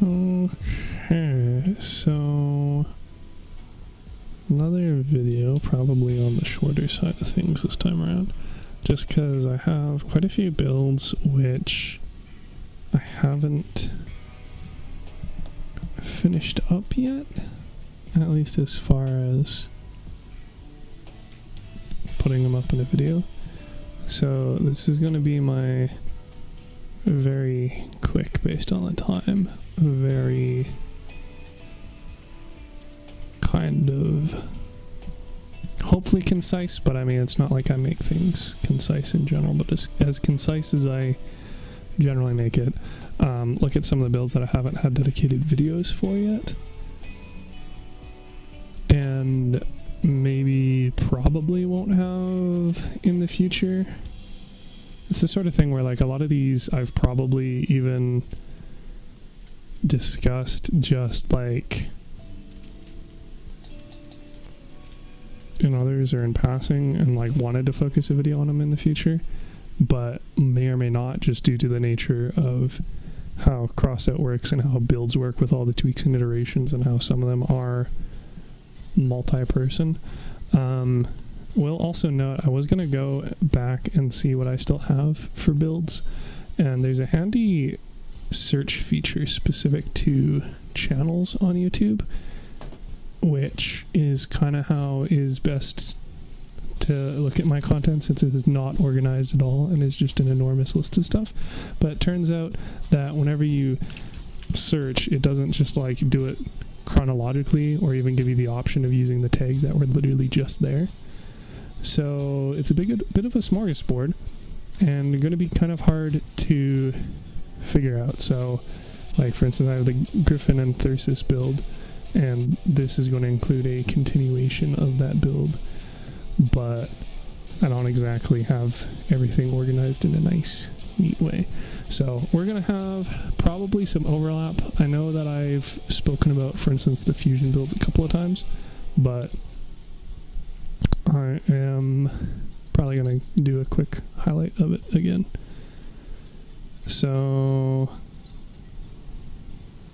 Okay, so another video, probably on the shorter side of things this time around, just because I have quite a few builds which I haven't finished up yet, at least as far as putting them up in a video. So this is going to be my very quick, based on the time, very kind of hopefully concise, but I mean it's not like I make things concise in general, but as concise as I generally make it. Look at some of the builds that I haven't had dedicated videos for yet, and maybe probably won't have in the future. It's the sort of thing where, like, a lot of these I've probably even discussed just like in others or in passing, and like wanted to focus a video on them in the future, but may or may not, just due to the nature of how Crossout works and how builds work with all the tweaks and iterations, and how some of them are multi-person. We'll also note, I was going to go back and see what I still have for builds, and there's a handy search feature specific to channels on YouTube, which is kind of how is best to look at my content, since it is not organized at all and is just an enormous list of stuff. But it turns out that whenever you search, it doesn't just like do it chronologically or even give you the option of using the tags that were literally just there. So it's a bit of a smorgasbord, and going to be kind of hard to figure out. So, like, for instance, I have the Griffin and Thyrsus build, and this is going to include a continuation of that build, but I don't exactly have everything organized in a nice, neat way. So we're going to have probably some overlap. I know that I've spoken about, for instance, the fusion builds a couple of times, but I am probably going to do a quick highlight of it again. So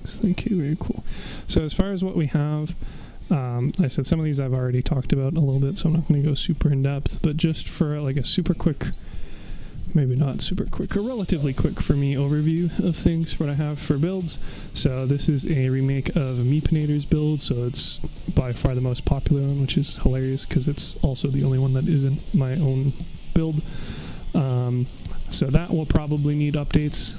thank you, very cool. So as far as what we have, I said some of these I've already talked about a little bit, so I'm not going to go super in depth, but just for like a super quick, maybe not super quick, a relatively quick for me overview of things, what I have for builds. So this is a remake of Meepinator's build, so it's by far the most popular one, which is hilarious because it's also the only one that isn't my own build. So that will probably need updates.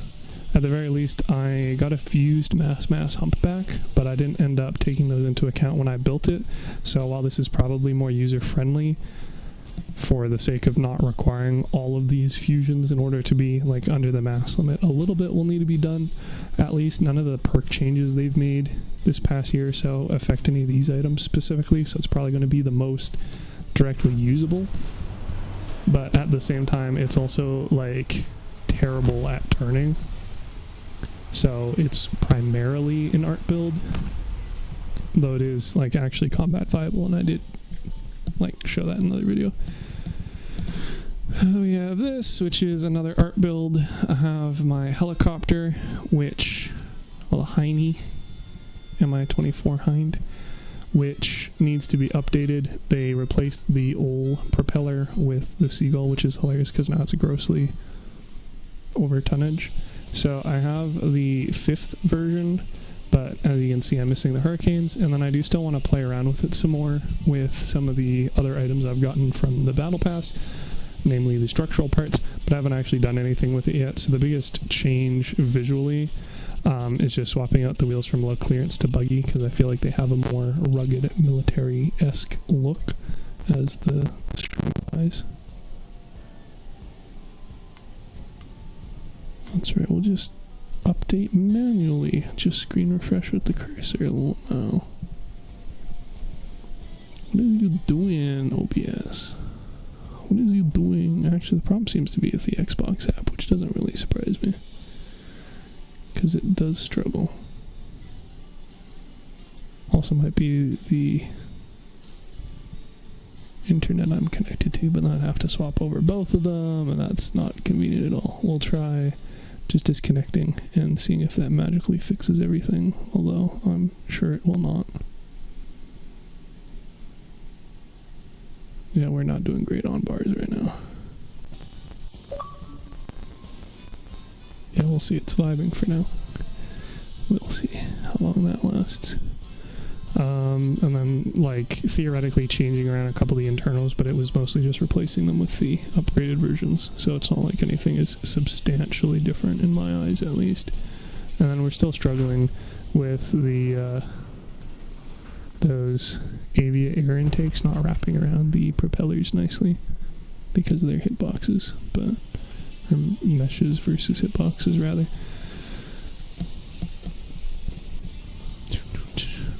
At the very least, I got a fused mass humpback, but I didn't end up taking those into account when I built it. So while this is probably more user-friendly, for the sake of not requiring all of these fusions in order to be like under the mass limit, a little bit will need to be done. At least none of the perk changes they've made this past year or so affect any of these items specifically, so it's probably going to be the most directly usable. But at the same time, it's also like terrible at turning. So it's primarily an art build, though it is like actually combat viable, and I did like show that in another video. We have this, which is another art build. I have my helicopter, which, well, a Heine, Mi-24 Hind, which needs to be updated. They replaced the old propeller with the Seagull, which is hilarious because now it's a grossly over tonnage. So I have the 5th version, but as you can see, I'm missing the Hurricanes, and then I do still want to play around with it some more with some of the other items I've gotten from the Battle Pass, namely the structural parts, but I haven't actually done anything with it yet. So the biggest change visually is just swapping out the wheels from low clearance to buggy, because I feel like they have a more rugged military-esque look as the string guys. That's right, we'll just update manually. Just screen refresh with the cursor. Now, what is you doing, OBS? What is you doing? Actually, the problem seems to be with the Xbox app, which doesn't really surprise me, because it does struggle. Also might be the internet I'm connected to, but then I'd have to swap over both of them, and that's not convenient at all. We'll try just disconnecting and seeing if that magically fixes everything, although I'm sure it will not. Yeah, we're not doing great on bars right now. Yeah, we'll see. It's vibing for now. We'll see how long that lasts. And then, like, theoretically changing around a couple of the internals, but it was mostly just replacing them with the upgraded versions, so it's not like anything is substantially different in my eyes, at least. And then we're still struggling with the those Avia air intakes not wrapping around the propellers nicely because of their hitboxes, or meshes versus hitboxes, rather.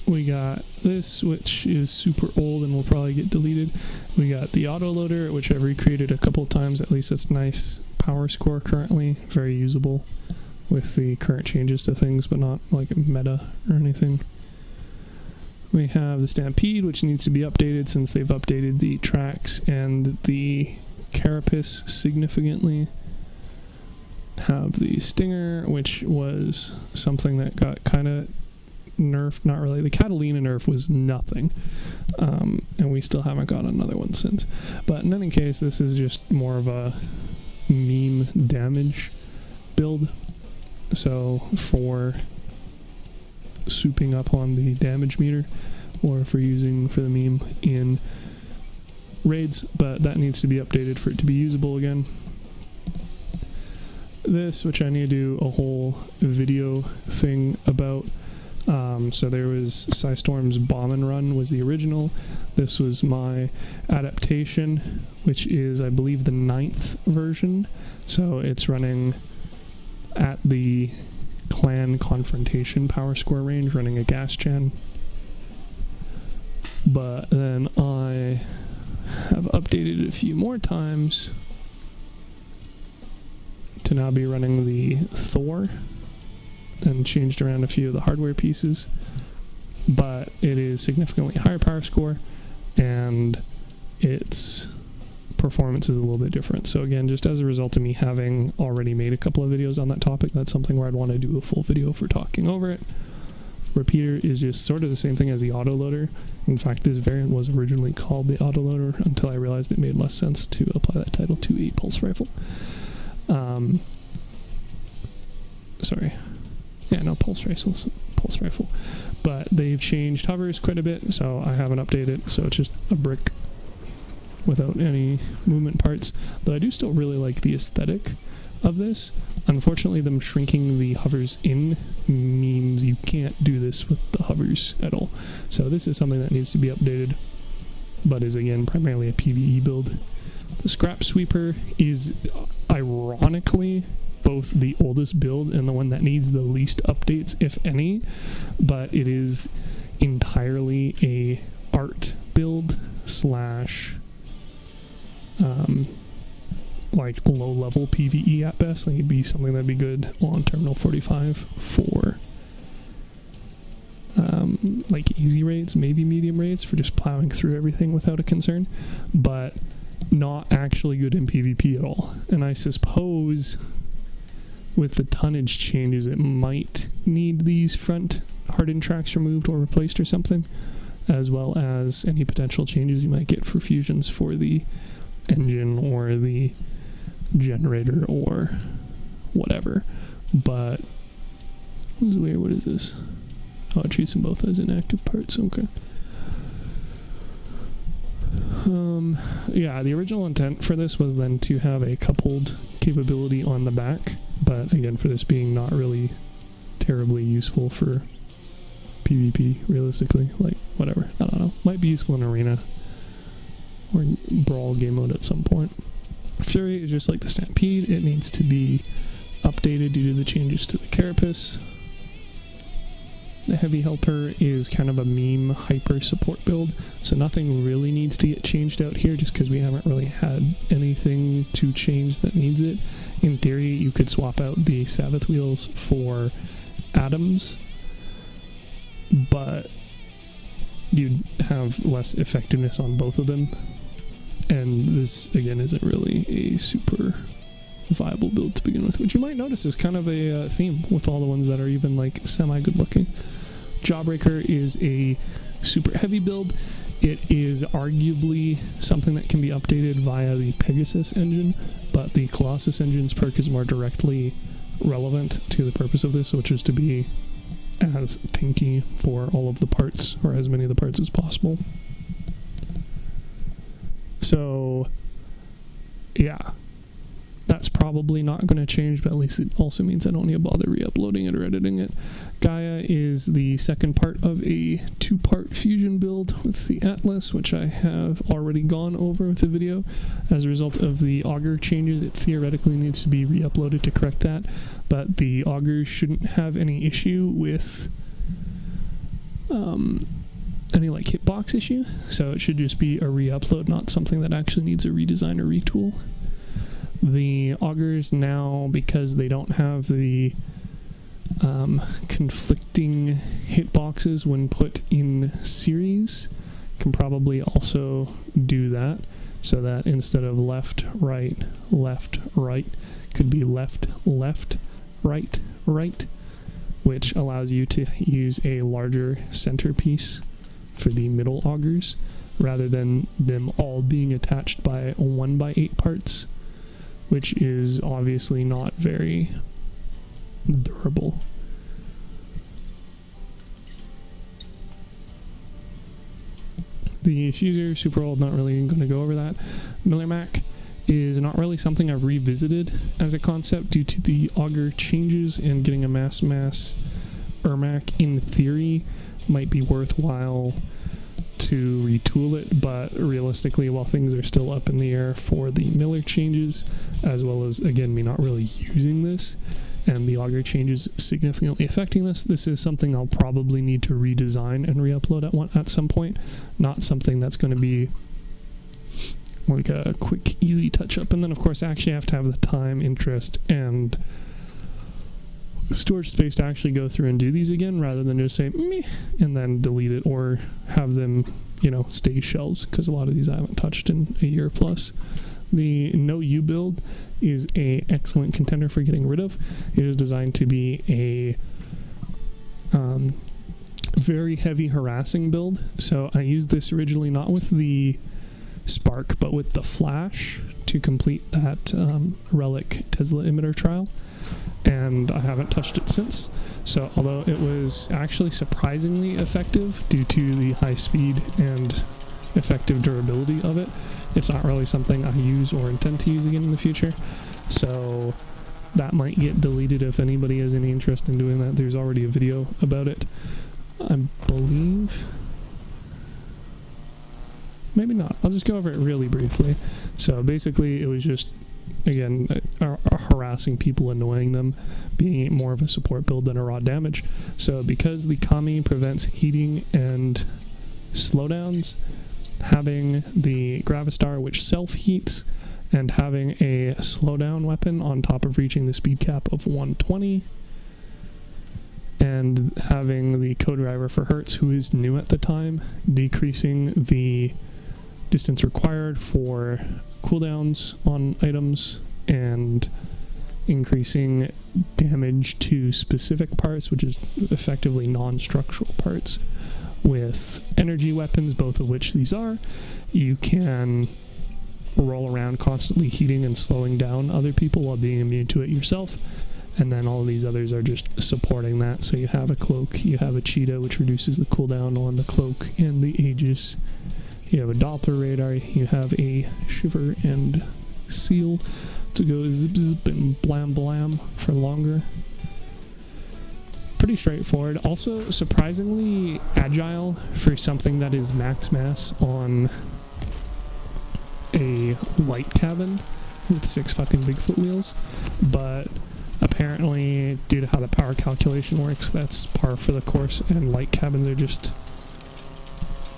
We got this, which is super old and will probably get deleted. We got the autoloader, which I've recreated a couple of times. At least it's nice power score currently. Very usable with the current changes to things, but not like meta or anything. We have the Stampede, which needs to be updated since they've updated the tracks and the carapace significantly. Have the Stinger, which was something that got kind of nerfed, not really. The Catalina nerf was nothing, and we still haven't got another one since. But in any case, this is just more of a meme damage build. So for souping up on the damage meter, or for using for the meme in raids, but that needs to be updated for it to be usable again. This, which I need to do a whole video thing about. So there was Psystorm's Bomb and Run was the original. This was my adaptation, which is, I believe, the 9th version. So it's running at the clan confrontation power score range, running a gas chan. But then I have updated it a few more times to now be running the Thor, and changed around a few of the hardware pieces, but it is significantly higher power score and its performance is a little bit different. So again, just as a result of me having already made a couple of videos on that topic, that's something where I'd want to do a full video for talking over it. Repeater is just sort of the same thing as the autoloader. In fact, this variant was originally called the autoloader until I realized it made less sense to apply that title to a pulse rifle. Pulse rifle. But they've changed hovers quite a bit, so I haven't updated, so it's just a brick without any movement parts. Though I do still really like the aesthetic of this. Unfortunately, them shrinking the hovers in means you can't do this with the hovers at all. So this is something that needs to be updated, but is again primarily a PvE build. The Scrap Sweeper is ironically both the oldest build and the one that needs the least updates, if any, but it is entirely a art build slash like low-level PvE at best. Like, it'd be something that'd be good on Terminal 45 for like easy raids, maybe medium raids, for just plowing through everything without a concern, but not actually good in PvP at all. And I suppose with the tonnage changes, it might need these front hardened tracks removed or replaced or something, as well as any potential changes you might get for fusions for the engine or the generator or whatever. But this is weird. What is this? Oh, it treats them both as inactive parts. Okay. Yeah, the original intent for this was then to have a coupled capability on the back, but again, for this being not really terribly useful for PvP, realistically, like, whatever, I don't know, might be useful in arena or brawl game mode at some point. Fury is just like the Stampede. It needs to be updated due to the changes to the carapace. The Heavy Helper is kind of a meme hyper support build, so nothing really needs to get changed out here just because we haven't really had anything to change that needs it. In theory, you could swap out the Sabbath wheels for Atoms, but you'd have less effectiveness on both of them, and this, again, isn't really a super viable build to begin with, which you might notice is kind of a theme with all the ones that are even like semi-good looking. Jawbreaker is a super heavy build. It is arguably something that can be updated via the Pegasus engine, but the Colossus engine's perk is more directly relevant to the purpose of this, which is to be as tanky for all of the parts, or as many of the parts as possible. So, yeah. That's probably not going to change, but at least it also means I don't need to bother re-uploading it or editing it. Gaia is the second part of a 2-part fusion build with the Atlas, which I have already gone over with the video. As a result of the auger changes, it theoretically needs to be re-uploaded to correct that, but the augers shouldn't have any issue with any like hitbox issue, so it should just be a re-upload, not something that actually needs a redesign or retool. The augers now, because they don't have the conflicting hitboxes when put in series, can probably also do that, so that instead of left, right, could be left, right, which allows you to use a larger centerpiece for the middle augers, rather than them all being attached by 1x8 parts, which is obviously not very durable. The Fuser, super old, not really going to go over that. Miller Mac is not really something I've revisited as a concept due to the auger changes, and getting a mass Ermac in theory might be worthwhile to retool it, but realistically, while things are still up in the air for the Miller changes, as well as, again, me not really using this, and the auger changes significantly affecting this is something I'll probably need to redesign and re-upload at some point. Not something that's going to be like a quick, easy touch-up. And then, of course, I actually have to have the time, interest, and storage space to actually go through and do these again, rather than just say meh and then delete it, or have them, stay shelves, because a lot of these I haven't touched in a year plus. The No U build is a excellent contender for getting rid of. It is designed to be a very heavy harassing build. So I used this originally not with the Spark, but with the Flash to complete that Relic Tesla emitter trial, and I haven't touched it since. So although it was actually surprisingly effective due to the high speed and effective durability of it, it's not really something I use or intend to use again in the future. So that might get deleted if anybody has any interest in doing that. There's already a video about it, I believe. Maybe not. I'll just go over it really briefly. So basically it was just, again, harassing people, annoying them, being more of a support build than a raw damage. So because the Kami prevents heating and slowdowns, having the Gravistar, which self-heats, and having a slowdown weapon on top of reaching the speed cap of 120, and having the co-driver for Hertz, who is new at the time, decreasing the distance required for cooldowns on items, and increasing damage to specific parts, which is effectively non-structural parts. With energy weapons, both of which these are, you can roll around constantly heating and slowing down other people while being immune to it yourself, and then all of these others are just supporting that. So you have a cloak, you have a cheetah, which reduces the cooldown on the cloak and the Aegis, you have a Doppler radar, you have a shiver and seal to go zip zip and blam blam for longer. Pretty straightforward. Also surprisingly agile for something that is max mass on a light cabin with 6 fucking Bigfoot wheels, but apparently due to how the power calculation works, that's par for the course, and light cabins are just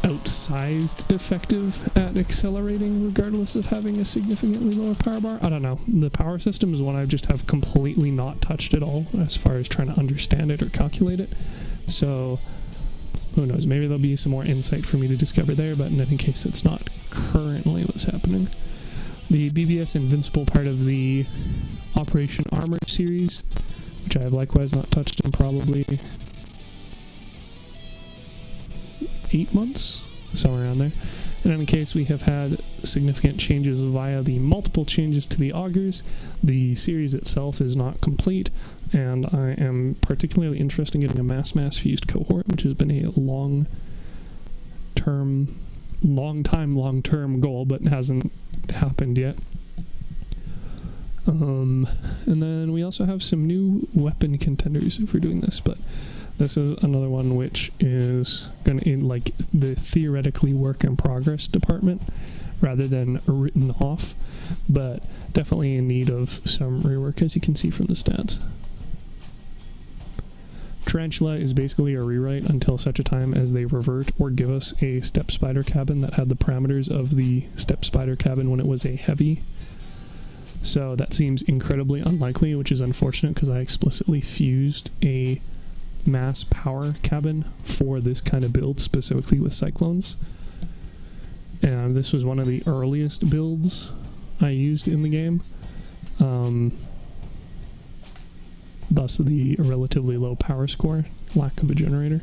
outsized effective at accelerating regardless of having a significantly lower power bar. I don't know. The power system is one I just have completely not touched at all as far as trying to understand it or calculate it. So who knows, maybe there'll be some more insight for me to discover there, but in any case, that's not currently what's happening. The BBS Invincible part of the Operation Armor series, which I have likewise not touched in probably 8 months, somewhere around there. In any case, we have had significant changes via the multiple changes to the augers. The series itself is not complete, and I am particularly interested in getting a mass fused cohort, which has been a long-term goal, but hasn't happened yet. And then we also have some new weapon contenders if we're doing this, but this is another one which is going to, in like the theoretically work in progress department rather than written off, but definitely in need of some rework, as you can see from the stats. Tarantula is basically a rewrite until such a time as they revert or give us a step spider cabin that had the parameters of the step spider cabin when it was a heavy. So that seems incredibly unlikely, which is unfortunate because I explicitly fused a mass power cabin for this kind of build, specifically with cyclones. And this was one of the earliest builds I used in the game. Thus the relatively low power score, lack of a generator.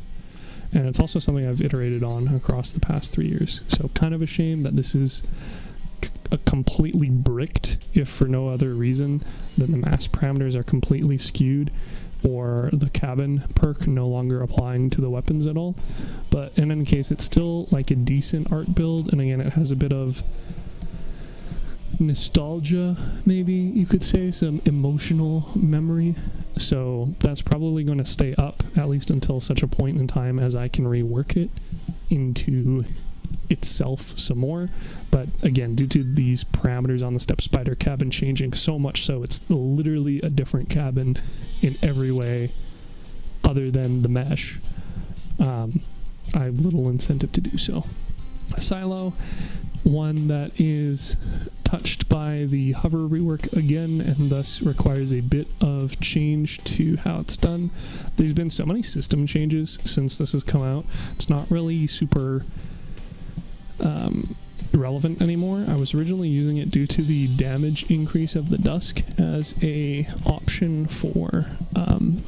And it's also something I've iterated on across the past 3 years. So kind of a shame that this is a completely bricked, if for no other reason than the mass parameters are completely skewed or the cabin perk no longer applying to the weapons at all. But in any case, it's still like a decent art build, and again, it has a bit of nostalgia, maybe you could say, some emotional memory. So that's probably going to stay up, at least until such a point in time as I can rework it into itself some more. But again, due to these parameters on the step spider cabin changing so much so it's literally a different cabin in every way other than the mesh, I have little incentive to do so. A silo, one that is touched by the hover rework again, and thus requires a bit of change to how it's done. There's been so many system changes since this has come out, it's not really super relevant anymore. I was originally using it due to the damage increase of the Dusk as a option for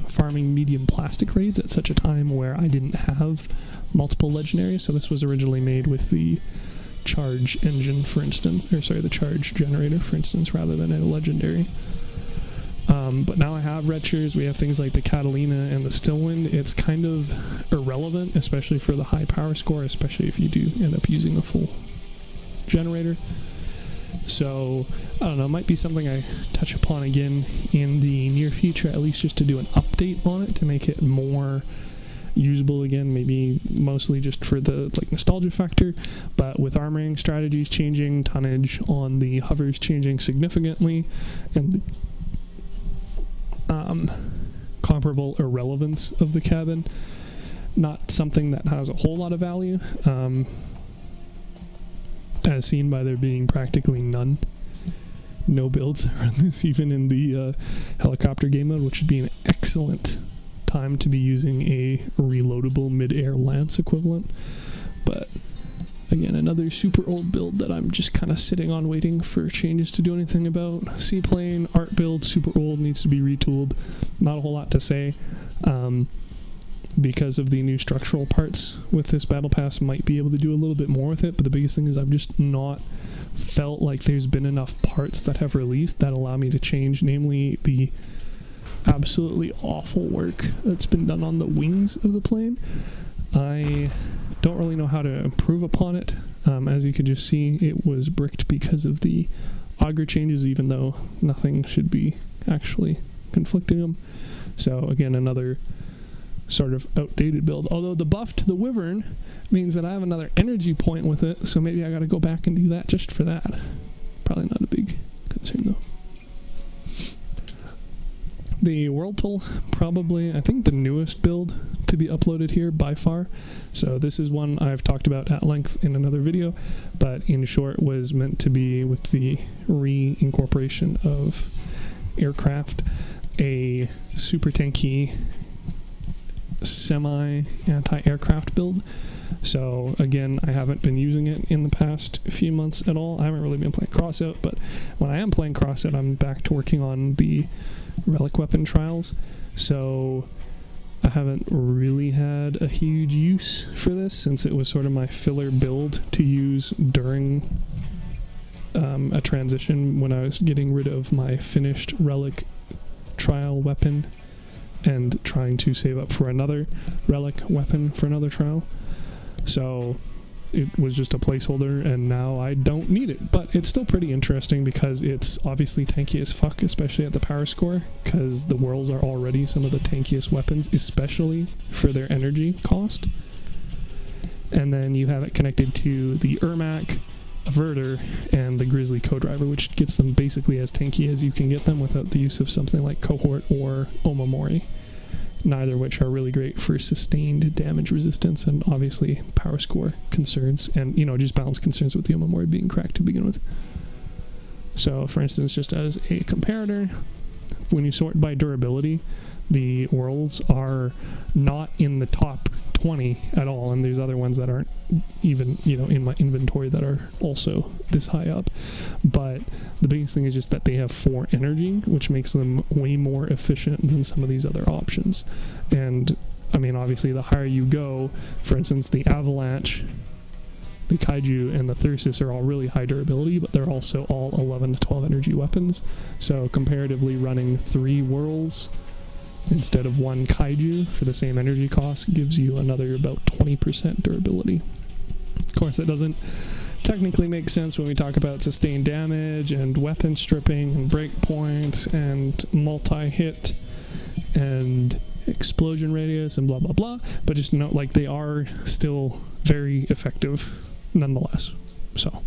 farming medium plastic raids at such a time where I didn't have multiple legendaries. So this was originally made with the charge engine, for instance, or sorry, the charge generator, for instance, rather than a legendary. But now I have retchers, we have things like the Catalina and the Stillwind. It's kind of irrelevant, especially for the high power score, especially if you do end up using a full generator. So, I don't know, it might be something I touch upon again in the near future, at least just to do an update on it to make it more usable again, maybe mostly just for the like nostalgia factor. But with armoring strategies changing, tonnage on the hovers changing significantly, and comparable irrelevance of the cabin, not something that has a whole lot of value, as seen by there being practically no builds around this, even in the helicopter game mode, which would be an excellent time to be using a reloadable mid-air lance equivalent. But again, another super old build that I'm just kind of sitting on waiting for changes to do anything about. Seaplane, art build, super old, needs to be retooled. Not a whole lot to say. Because of the new structural parts with this battle pass, might be able to do a little bit more with it, but the biggest thing is I've just not felt like there's been enough parts that have released that allow me to change, namely the absolutely awful work that's been done on the wings of the plane. I don't really know how to improve upon it. As you can just see, it was bricked because of the auger changes, even though nothing should be actually conflicting them. So again, another sort of outdated build, although the buff to the Wyvern means that I have another energy point with it, so maybe I gotta go back and do that just for that. Probably not a big concern though. The World Tool, probably, I think, the newest build to be uploaded here by far. So this is one I've talked about at length in another video, but in short was meant to be, with the reincorporation of aircraft, a super tanky semi anti-aircraft build. So again, I haven't been using it in the past few months at all. I haven't really been playing Crossout, but when I am playing Crossout, I'm back to working on the relic weapon trials. So I haven't really had a huge use for this, since it was sort of my filler build to use during a transition when I was getting rid of my finished relic trial weapon and trying to save up for another relic weapon for another trial. So it was just a placeholder, and now I don't need it. But it's still pretty interesting because it's obviously tanky as fuck, especially at the power score, because the whirls are already some of the tankiest weapons, especially for their energy cost. And then you have it connected to the Ermac, Averter, and the Grizzly Co-Driver, which gets them basically as tanky as you can get them without the use of something like Cohort or Omamori. Neither of which are really great for sustained damage resistance and obviously power score concerns, and just balance concerns with the Omamori being cracked to begin with. So for instance, just as a comparator, when you sort by durability, the whirls are not in the top 20 at all, and there's other ones that aren't even in my inventory that are also this high up. But the biggest thing is just that they have 4 energy, which makes them way more efficient than some of these other options. And I mean, obviously the higher you go, for instance, the Avalanche, the Kaiju, and the Thyrsus are all really high durability, but they're also all 11 to 12 energy weapons. So comparatively, running 3 whirls instead of 1 Kaiju for the same energy cost gives you another about 20% durability. Of course, that doesn't technically make sense when we talk about sustained damage and weapon stripping and breakpoints and multi-hit and explosion radius and blah blah blah, but just note, like, they are still very effective nonetheless. So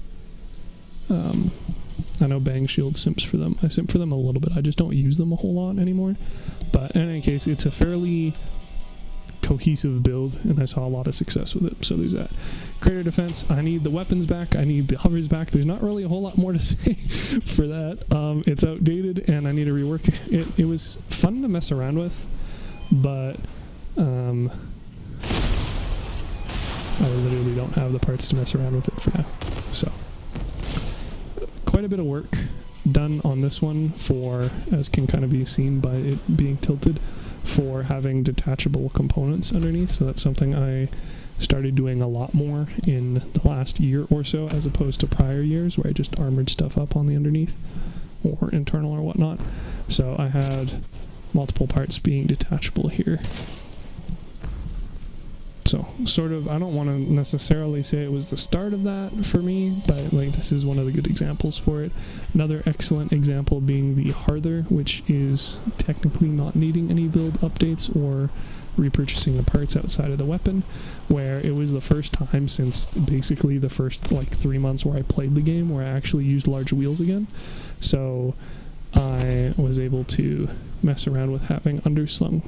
I know Bang Shield simps for them. I simp for them a little bit. I just don't use them a whole lot anymore. But in any case, it's a fairly cohesive build, and I saw a lot of success with it. So there's that. Crater defense, I need the weapons back. I need the hovers back. There's not really a whole lot more to say for that. It's outdated, and I need to rework it. It was fun to mess around with, but I literally don't have the parts to mess around with it for now. So quite a bit of work done on this one, for, as can kind of be seen by it being tilted, for having detachable components underneath. So that's something I started doing a lot more in the last year or so, as opposed to prior years where I just armored stuff up on the underneath or internal or whatnot. So I had multiple parts being detachable here. So, sort of, I don't want to necessarily say it was the start of that for me, but like, this is one of the good examples for it. Another excellent example being the Harther, which is technically not needing any build updates or repurchasing the parts outside of the weapon, where it was the first time since basically the first like 3 months where I played the game where I actually used large wheels again. So I was able to mess around with having underslung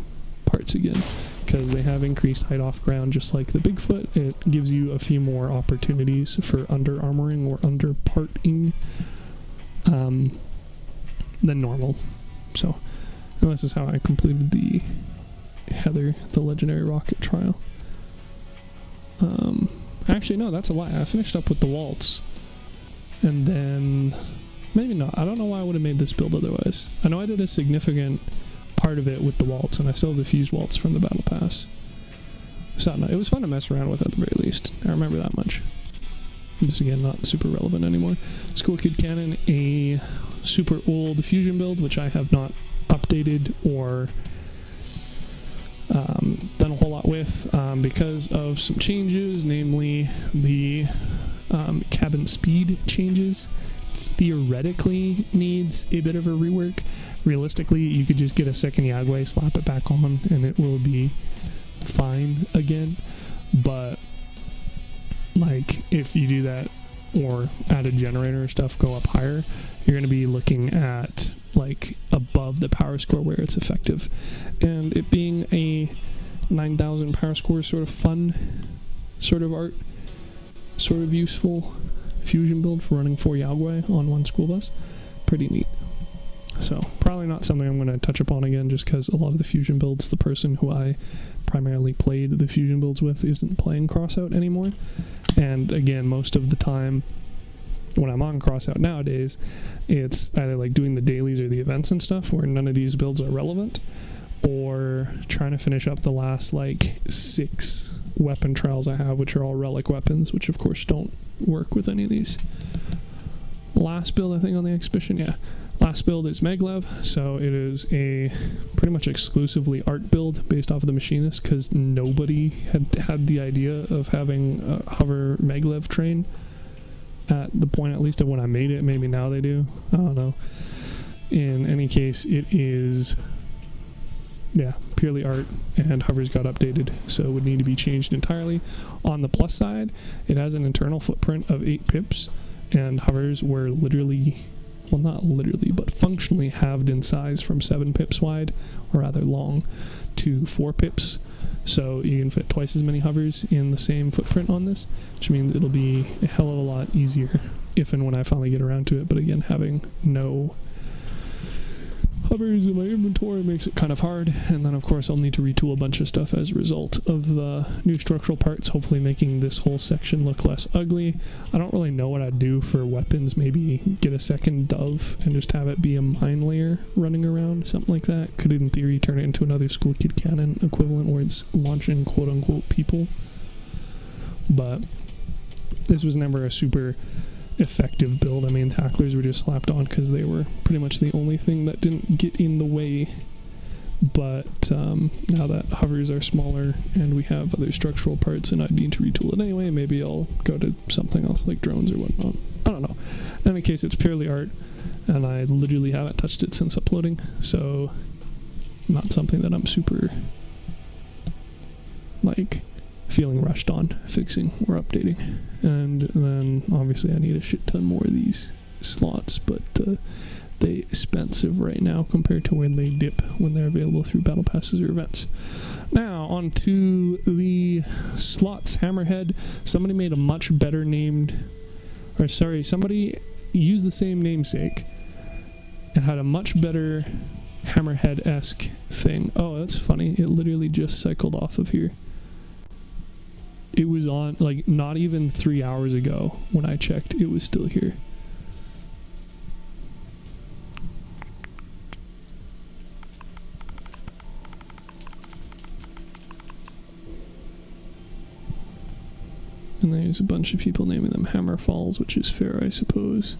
parts again, because they have increased height off ground just like the Bigfoot. It gives you a few more opportunities for under armoring or under parting than normal. So, and this is how I completed the Heather, the legendary rocket trial. Actually, no, that's a lie. I finished up with the Waltz, and then maybe not. I don't know why I would have made this build otherwise. I know I did a significant part of it with the Waltz, and I still have the fused Waltz from the Battle Pass. So no, it was fun to mess around with at the very least. I remember that much. Just again, not super relevant anymore. School Kid Cannon, a super old fusion build, which I have not updated or done a whole lot with because of some changes, namely the cabin speed changes. Theoretically needs a bit of a rework. Realistically, you could just get a second Yagway, slap it back on, and it will be fine again. But like, if you do that or add a generator or stuff, go up higher, you're going to be looking at like above the power score where it's effective. And it being a 9,000 power score sort of fun, sort of art, sort of useful fusion build for running 4 Yagway on 1 school bus, pretty neat. So probably not something I'm going to touch upon again, just because a lot of the Fusion builds, the person who I primarily played the Fusion builds with isn't playing Crossout anymore. And again, most of the time when I'm on Crossout nowadays, it's either like doing the dailies or the events and stuff where none of these builds are relevant, or trying to finish up the last like 6 weapon trials I have, which are all relic weapons, which of course don't work with any of these. Last build I think on the exhibition, yeah. Last build is Maglev, so it is a pretty much exclusively art build based off of the Machinist, because nobody had the idea of having a hover Maglev train at the point, at least of when I made it. Maybe now they do, I don't know. In any case, it is, yeah, purely art, and hovers got updated, so it would need to be changed entirely. On the plus side, it has an internal footprint of 8 pips, and hovers were literally, well, not literally, but functionally halved in size from 7 pips wide, or rather long, to 4 pips. So you can fit twice as many hovers in the same footprint on this, which means it'll be a hell of a lot easier if and when I finally get around to it. But again, having no hovers in my inventory makes it kind of hard, and then of course I'll need to retool a bunch of stuff as a result of the new structural parts, hopefully making this whole section look less ugly. I don't really know what I'd do for weapons. Maybe get a second dove and just have it be a mine layer running around, something like that. Could in theory turn it into another school kid cannon equivalent where it's launching quote-unquote people, but this was never a super effective build. I mean, tacklers were just slapped on because they were pretty much the only thing that didn't get in the way. But now that hovers are smaller and we have other structural parts and I need to retool it anyway, maybe I'll go to something else like drones or whatnot. I don't know. In any case, it's purely art, and I literally haven't touched it since uploading, so not something that I'm super like feeling rushed on fixing or updating. And then obviously I need a shit ton more of these slots, but they expensive right now compared to when they dip when they're available through battle passes or events. Now on to the slots. Hammerhead, somebody made a much better named, or sorry, somebody used the same namesake and had a much better Hammerhead-esque thing. Oh, that's funny, it literally just cycled off of here. It was on, like, not even 3 hours ago when I checked, it was still here. And there's a bunch of people naming them Hammer Falls, which is fair, I suppose.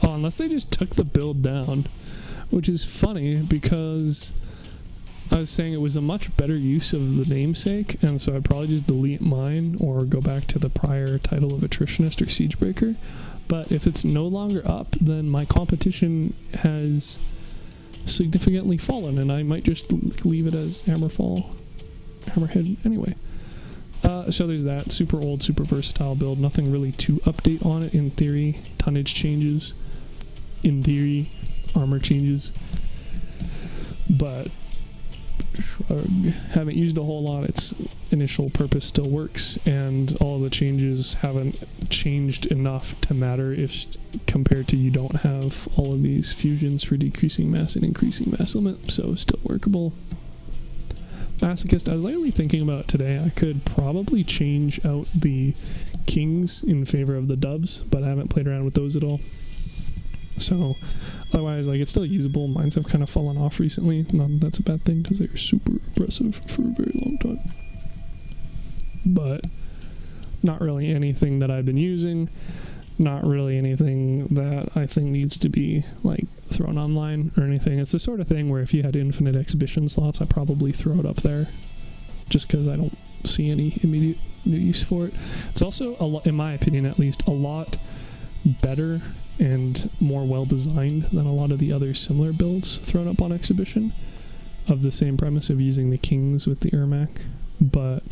Oh, unless they just took the build down, which is funny because I was saying it was a much better use of the namesake, and so I'd probably just delete mine or go back to the prior title of Attritionist or Siegebreaker. But if it's no longer up, then my competition has significantly fallen, and I might just leave it as Hammerhead anyway. So there's that. Super old, super versatile build. Nothing really to update on it in theory. Tonnage changes. In theory, armor changes. But haven't used a whole lot. Its initial purpose still works, and all of the changes haven't changed enough to matter if compared to you don't have all of these fusions for decreasing mass and increasing mass limit, so still workable. Masochist, I was literally thinking about it today. I could probably change out the kings in favor of the doves, but I haven't played around with those at all. So otherwise, like, it's still usable. Mines have kind of fallen off recently. Not that that's a bad thing because they were super oppressive for a very long time. But not really anything that I've been using. Not really anything that I think needs to be like thrown online or anything. It's the sort of thing where if you had infinite exhibition slots, I'd probably throw it up there just because I don't see any immediate new use for it. It's also, in my opinion at least, a lot better and more well designed than a lot of the other similar builds thrown up on exhibition of the same premise of using the kings with the Ermac. But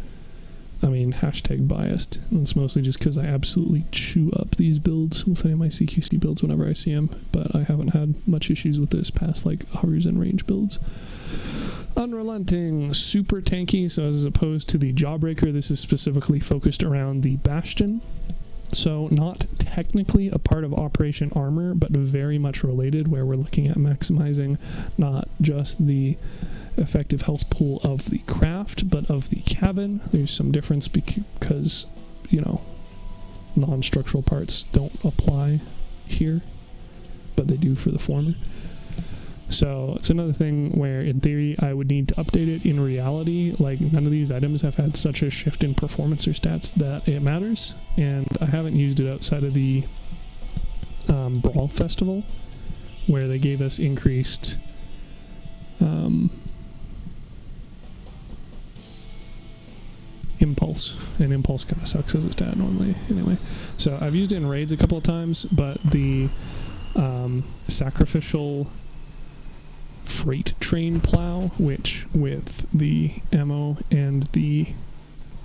I mean, hashtag biased, and it's mostly just because I absolutely chew up these builds with any of my CQC builds whenever I see them, but I haven't had much issues with this past like hovers and range builds. Unrelenting, super tanky, so as opposed to the Jawbreaker, this is specifically focused around the Bastion. So not technically a part of Operation Armor, but very much related, where we're looking at maximizing not just the effective health pool of the craft, but of the cabin. There's some difference because, you know, non-structural parts don't apply here, but they do for the former. So it's another thing where, in theory, I would need to update it. In reality, like, none of these items have had such a shift in performance or stats that it matters, and I haven't used it outside of the Brawl Festival, where they gave us increased impulse, and impulse kind of sucks as a stat normally anyway. So I've used it in raids a couple of times, but the sacrificial freight train plow, which with the ammo and the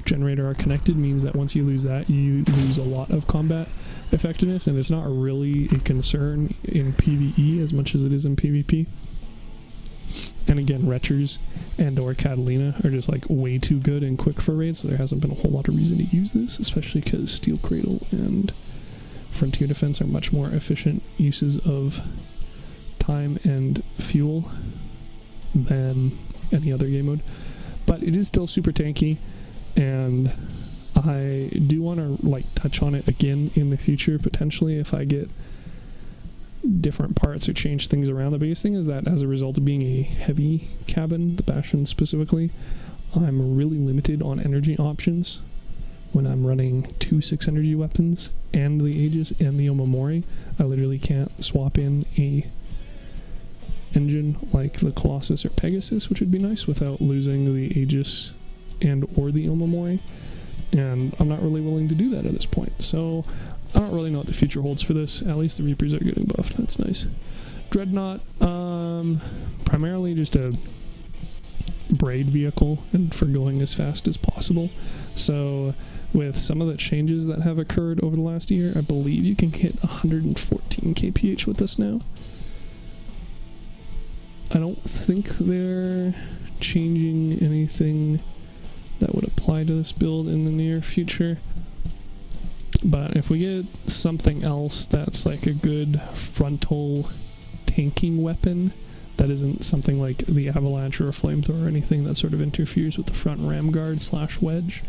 generator are connected, means that once you lose that, you lose a lot of combat effectiveness, and it's not really a concern in PvE as much as it is in PvP. And again, Retchers and or Catalina are just like way too good and quick for raids, so there hasn't been a whole lot of reason to use this, especially because Steel Cradle and Frontier Defense are much more efficient uses of time and fuel than any other game mode. But it is still super tanky, and I do want to like touch on it again in the future, potentially, if I get different parts or change things around. The biggest thing is that as a result of being a heavy cabin, the Bastion specifically, I'm really limited on energy options when I'm running 2 6-energy weapons and the Aegis and the Omamori. I literally can't swap in a engine like the Colossus or Pegasus, which would be nice, without losing the Aegis and or the Omamori, and I'm not really willing to do that at this point. So I don't really know what the future holds for this. At least the Reapers are getting buffed. That's nice. Dreadnought, primarily just a braid vehicle and for going as fast as possible. So with some of the changes that have occurred over the last year, I believe you can hit 114 kph with this now. I don't think they're changing anything that would apply to this build in the near future. But if we get something else that's like a good frontal tanking weapon that isn't something like the Avalanche or a Flamethrower or anything that sort of interferes with the front ram guard / wedge,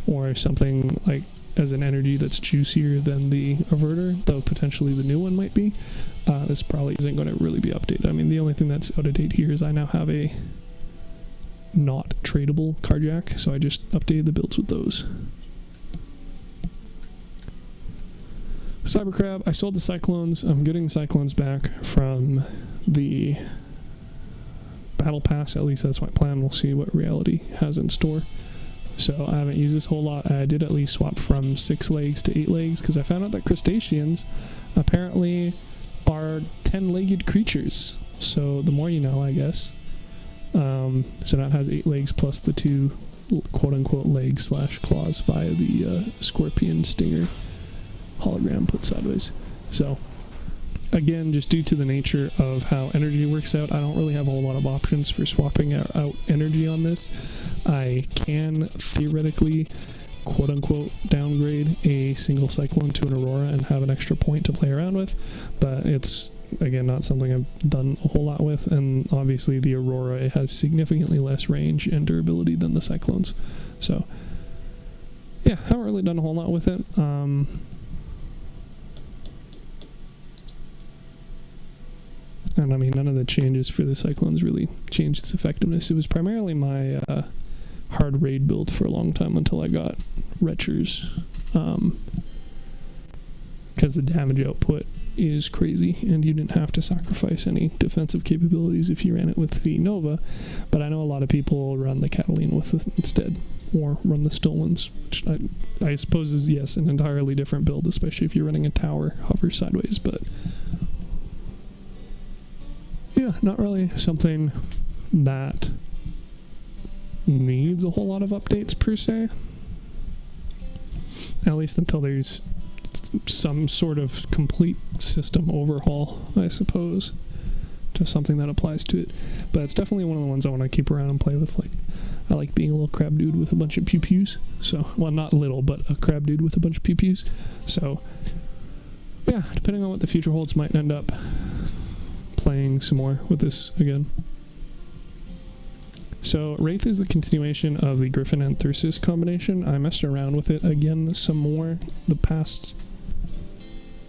or something like as an energy that's juicier than the Averter, though potentially the new one might be, this probably isn't going to really be updated. I mean, the only thing that's out of date here is I now have a not tradable Carjack, so I just updated the builds with those. Cybercrab, I sold the Cyclones. I'm getting Cyclones back from the Battle Pass. At least that's my plan. We'll see what reality has in store. So I haven't used this whole lot. I did at least swap from 6 legs to 8 legs, because I found out that crustaceans apparently are 10-legged creatures. So the more you know, I guess. So now it has 8 legs plus the 2 quote-unquote legs / claws via the scorpion stinger hologram put sideways. So again, just due to the nature of how energy works out, I don't really have a whole lot of options for swapping out energy on this. I can theoretically quote-unquote downgrade a single Cyclone to an Aurora and have an extra point to play around with, but it's again not something I've done a whole lot with, and obviously the Aurora, it has significantly less range and durability than the Cyclones. So yeah, haven't really done a whole lot with it. And I mean, none of the changes for the Cyclones really changed its effectiveness. It was primarily my hard raid build for a long time until I got Retchers, because the damage output is crazy, and you didn't have to sacrifice any defensive capabilities if you ran it with the Nova. But I know a lot of people run the Catalina with it instead, or run the Stolens, which I suppose is, yes, an entirely different build, especially if you're running a tower hover sideways, but yeah, not really something that needs a whole lot of updates per se, at least until there's some sort of complete system overhaul, I suppose. just something that applies to it. But it's definitely one of the ones I want to keep around and play with. Like, I like being a little crab dude with a bunch of pew-pews. So, well, not little, but a crab dude with a bunch of pew-pews. So, yeah, depending on what the future holds, might end up playing some more with this again. So, Wraith is the continuation of the Griffin and Thyrsus combination. I messed around with it again some more the past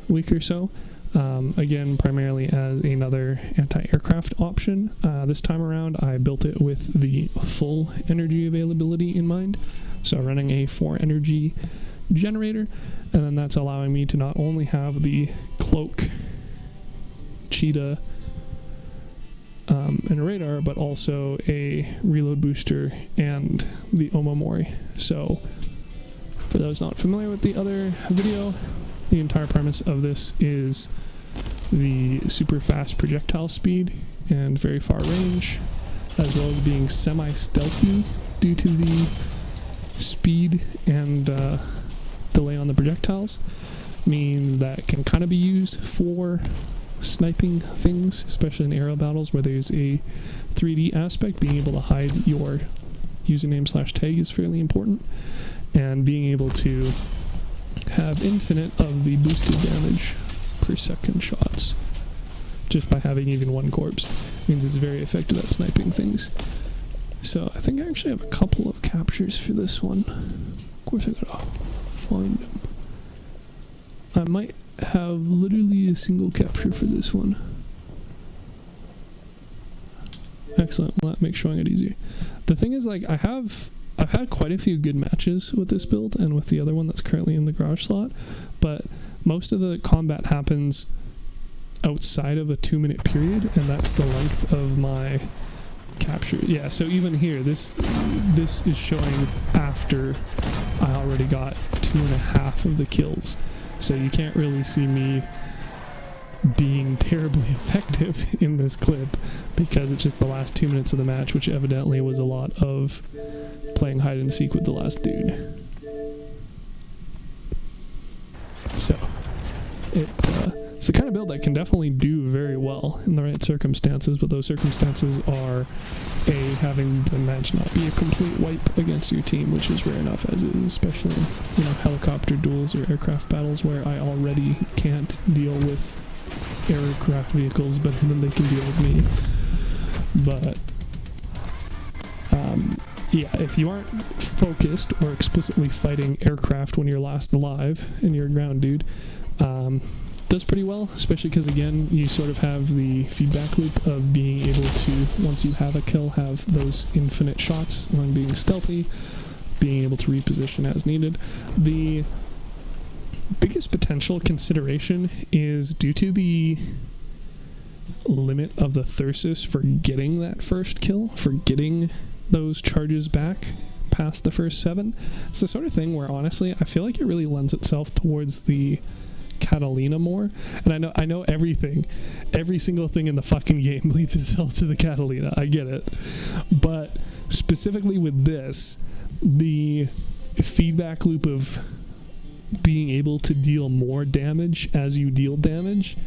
week or so. Again, primarily as another anti-aircraft option. This time around, I built it with the full energy availability in mind. So running a 4 energy generator, and then that's allowing me to not only have the cloak, cheetah, and a radar, but also a reload booster and the Omamori. So, for those not familiar with the other video, the entire premise of this is the super fast projectile speed and very far range, as well as being semi-stealthy due to the speed and delay on the projectiles. Means that it can kind of be used for sniping things, especially in aerial battles where there's a 3D aspect. Being able to hide your username/tag is fairly important, and being able to have infinite of the boosted damage per second shots just by having even one corpse means it's very effective at sniping things. So I think I actually have a couple of captures for this one. Of course I gotta find them. I might have literally a single capture for this one. Excellent. Well, that makes showing it easier. The thing is, like, I've had quite a few good matches with this build and with the other one that's currently in the garage slot, but most of the combat happens outside of a 2-minute period, and that's the length of my capture. Yeah, so even here, this is showing after I already got 2.5 of the kills. So you can't really see me being terribly effective in this clip because it's just the last 2 minutes of the match, which evidently was a lot of playing hide and seek with the last dude. So it's the kind of build that can definitely do very well in the right circumstances, but those circumstances are having the match not be a complete wipe against your team, which is rare enough as is, especially in helicopter duels or aircraft battles where I already can't deal with aircraft vehicles better than they can deal with me. But yeah, if you aren't focused or explicitly fighting aircraft when you're last alive and you're a ground dude, does pretty well, especially because, again, you sort of have the feedback loop of being able to, once you have a kill, have those infinite shots on being stealthy, being able to reposition as needed. The biggest potential consideration is due to the limit of the Thyrsus for getting that first kill, for getting those charges back past the first 7. It's the sort of thing where, honestly, I feel like it really lends itself towards the Catalina more. And I know every single thing in the fucking game leads itself to the Catalina. I get it. But specifically with this, the feedback loop of being able to deal more damage as you deal damage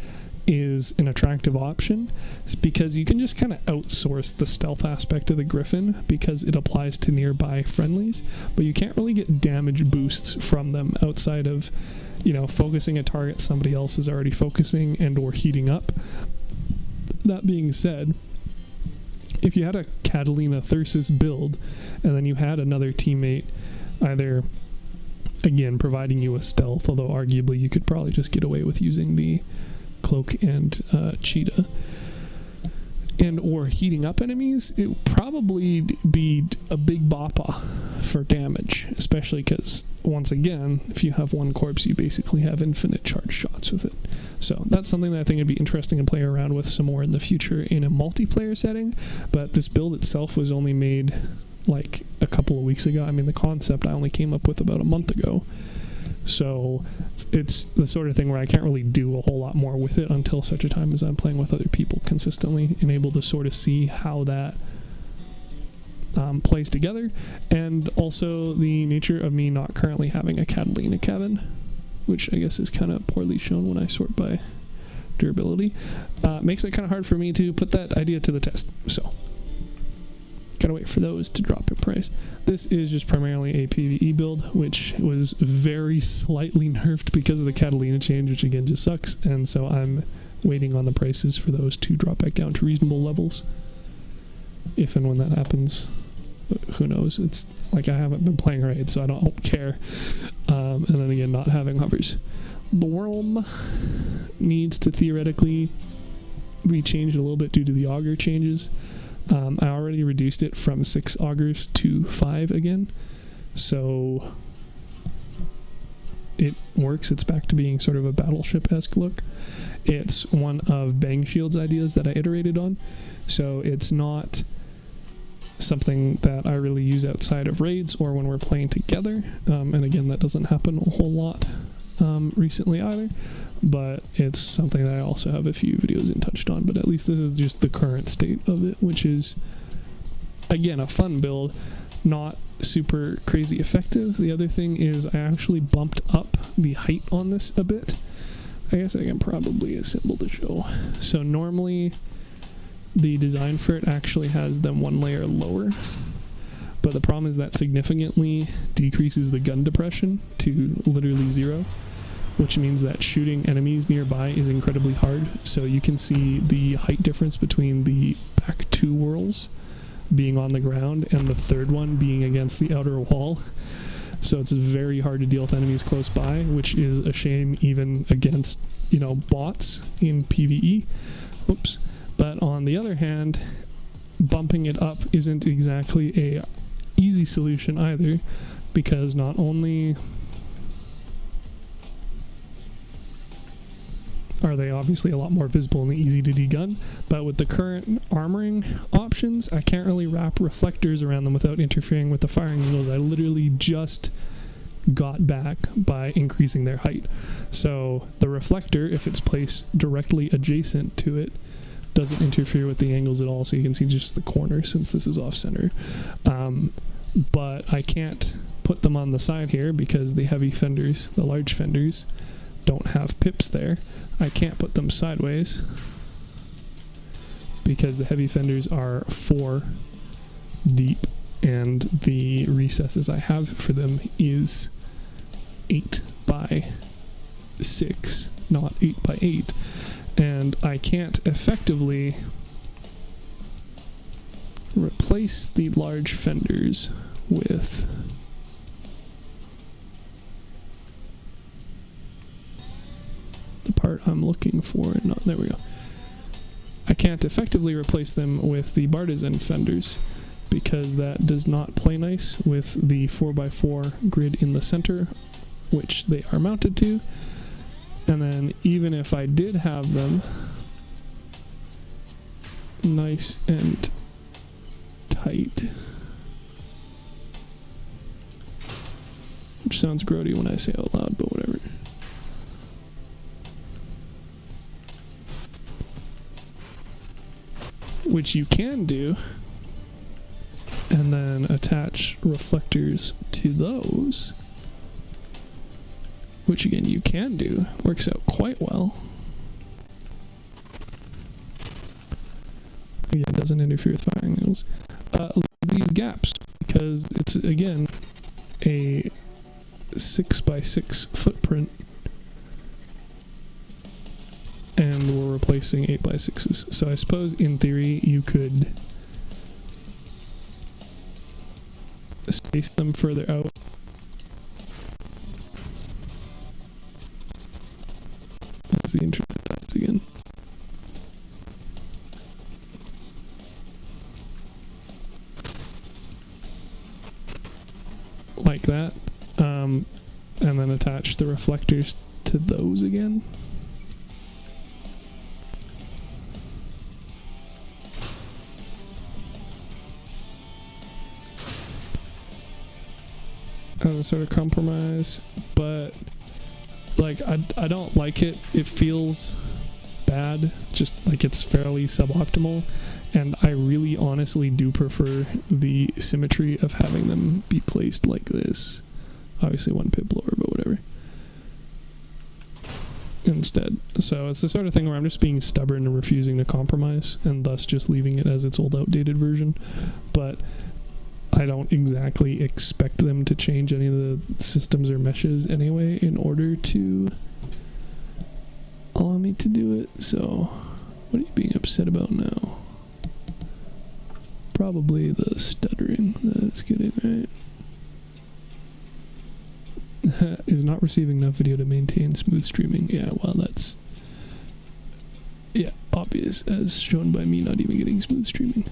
is an attractive option, because you can just kind of outsource the stealth aspect of the Griffin because it applies to nearby friendlies, but you can't really get damage boosts from them outside of, focusing a target somebody else is already focusing and or heating up. That being said, if you had a Catalina Thyrsus build and then you had another teammate either, again, providing you with stealth, although arguably you could probably just get away with using the cloak and cheetah, and or heating up enemies, it would probably be a big boppa for damage, especially because, once again, if you have one corpse, you basically have infinite charge shots with it. So that's something that I think would be interesting to play around with some more in the future in a multiplayer setting. But this build itself was only made like a couple of weeks ago. I mean, the concept I only came up with about a month ago. So it's the sort of thing where I can't really do a whole lot more with it until such a time as I'm playing with other people consistently and able to sort of see how that plays together. And also the nature of me not currently having a Catalina cabin, which I guess is kind of poorly shown when I sort by durability, makes it kind of hard for me to put that idea to the test. So gotta wait for those to drop in price. This is just primarily a PvE build, which was very slightly nerfed because of the Catalina change, which again just sucks, and so I'm waiting on the prices for those to drop back down to reasonable levels. If and when that happens, but who knows? It's like I haven't been playing Raid, so I don't care. And then again, not having hovers. The worm needs to theoretically be changed a little bit due to the auger changes. I already reduced it from 6 augers to 5 again, so it works. It's back to being sort of a battleship-esque look. It's one of Bang Shield's ideas that I iterated on, so it's not something that I really use outside of raids or when we're playing together, and again, that doesn't happen a whole lot recently either, but it's something that I also have a few videos in touched on. But at least this is just the current state of it, which is again a fun build, not super crazy effective. The other thing is I actually bumped up the height on this a bit. I guess I can probably assemble the show. So normally the design for it actually has them one layer lower, but the problem is that significantly decreases the gun depression to literally 0, which means that shooting enemies nearby is incredibly hard. So you can see the height difference between the back 2 whirls being on the ground and the third one being against the outer wall. So it's very hard to deal with enemies close by, which is a shame even against, you know, bots in PvE. Oops. But on the other hand, bumping it up isn't exactly a easy solution either, because not only are they obviously a lot more visible and easy to degun, but with the current armoring options, I can't really wrap reflectors around them without interfering with the firing angles I literally just got back by increasing their height. So the reflector, if it's placed directly adjacent to it, doesn't interfere with the angles at all, so you can see just the corner since this is off center. But I can't put them on the side here because the heavy fenders, the large fenders, don't have pips there. I can't put them sideways because the heavy fenders are 4 deep and the recesses I have for them is 8 by 6, not 8 by 8. And I can't effectively replace the large fenders with the part I'm looking for. Not, there we go. I can't effectively replace them with the Bartizan fenders because that does not play nice with the 4x4 grid in the center, which they are mounted to. And then even if I did have them nice and tight, which sounds grody when I say it out loud, but whatever. Which you can do, and then attach reflectors to those, which again you can do, works out quite well. Again, doesn't interfere with firing angles. These gaps, because it's again a 6x6 footprint, and we're replacing 8x6s. So I suppose in theory you could space them further out. As the internet dies again. Like that. And then attach the reflectors to those again. As a sort of compromise, but like I don't like it. It feels bad, just like it's fairly suboptimal, and I really honestly do prefer the symmetry of having them be placed like this. Obviously one pip lower, but whatever. instead. So it's the sort of thing where I'm just being stubborn and refusing to compromise, and thus just leaving it as its old outdated version. But I don't exactly expect them to change any of the systems or meshes anyway in order to allow me to do it. So what are you being upset about now? Probably the stuttering that it's getting, right? Is not receiving enough video to maintain smooth streaming. Yeah, well, that's obvious, as shown by me not even getting smooth streaming.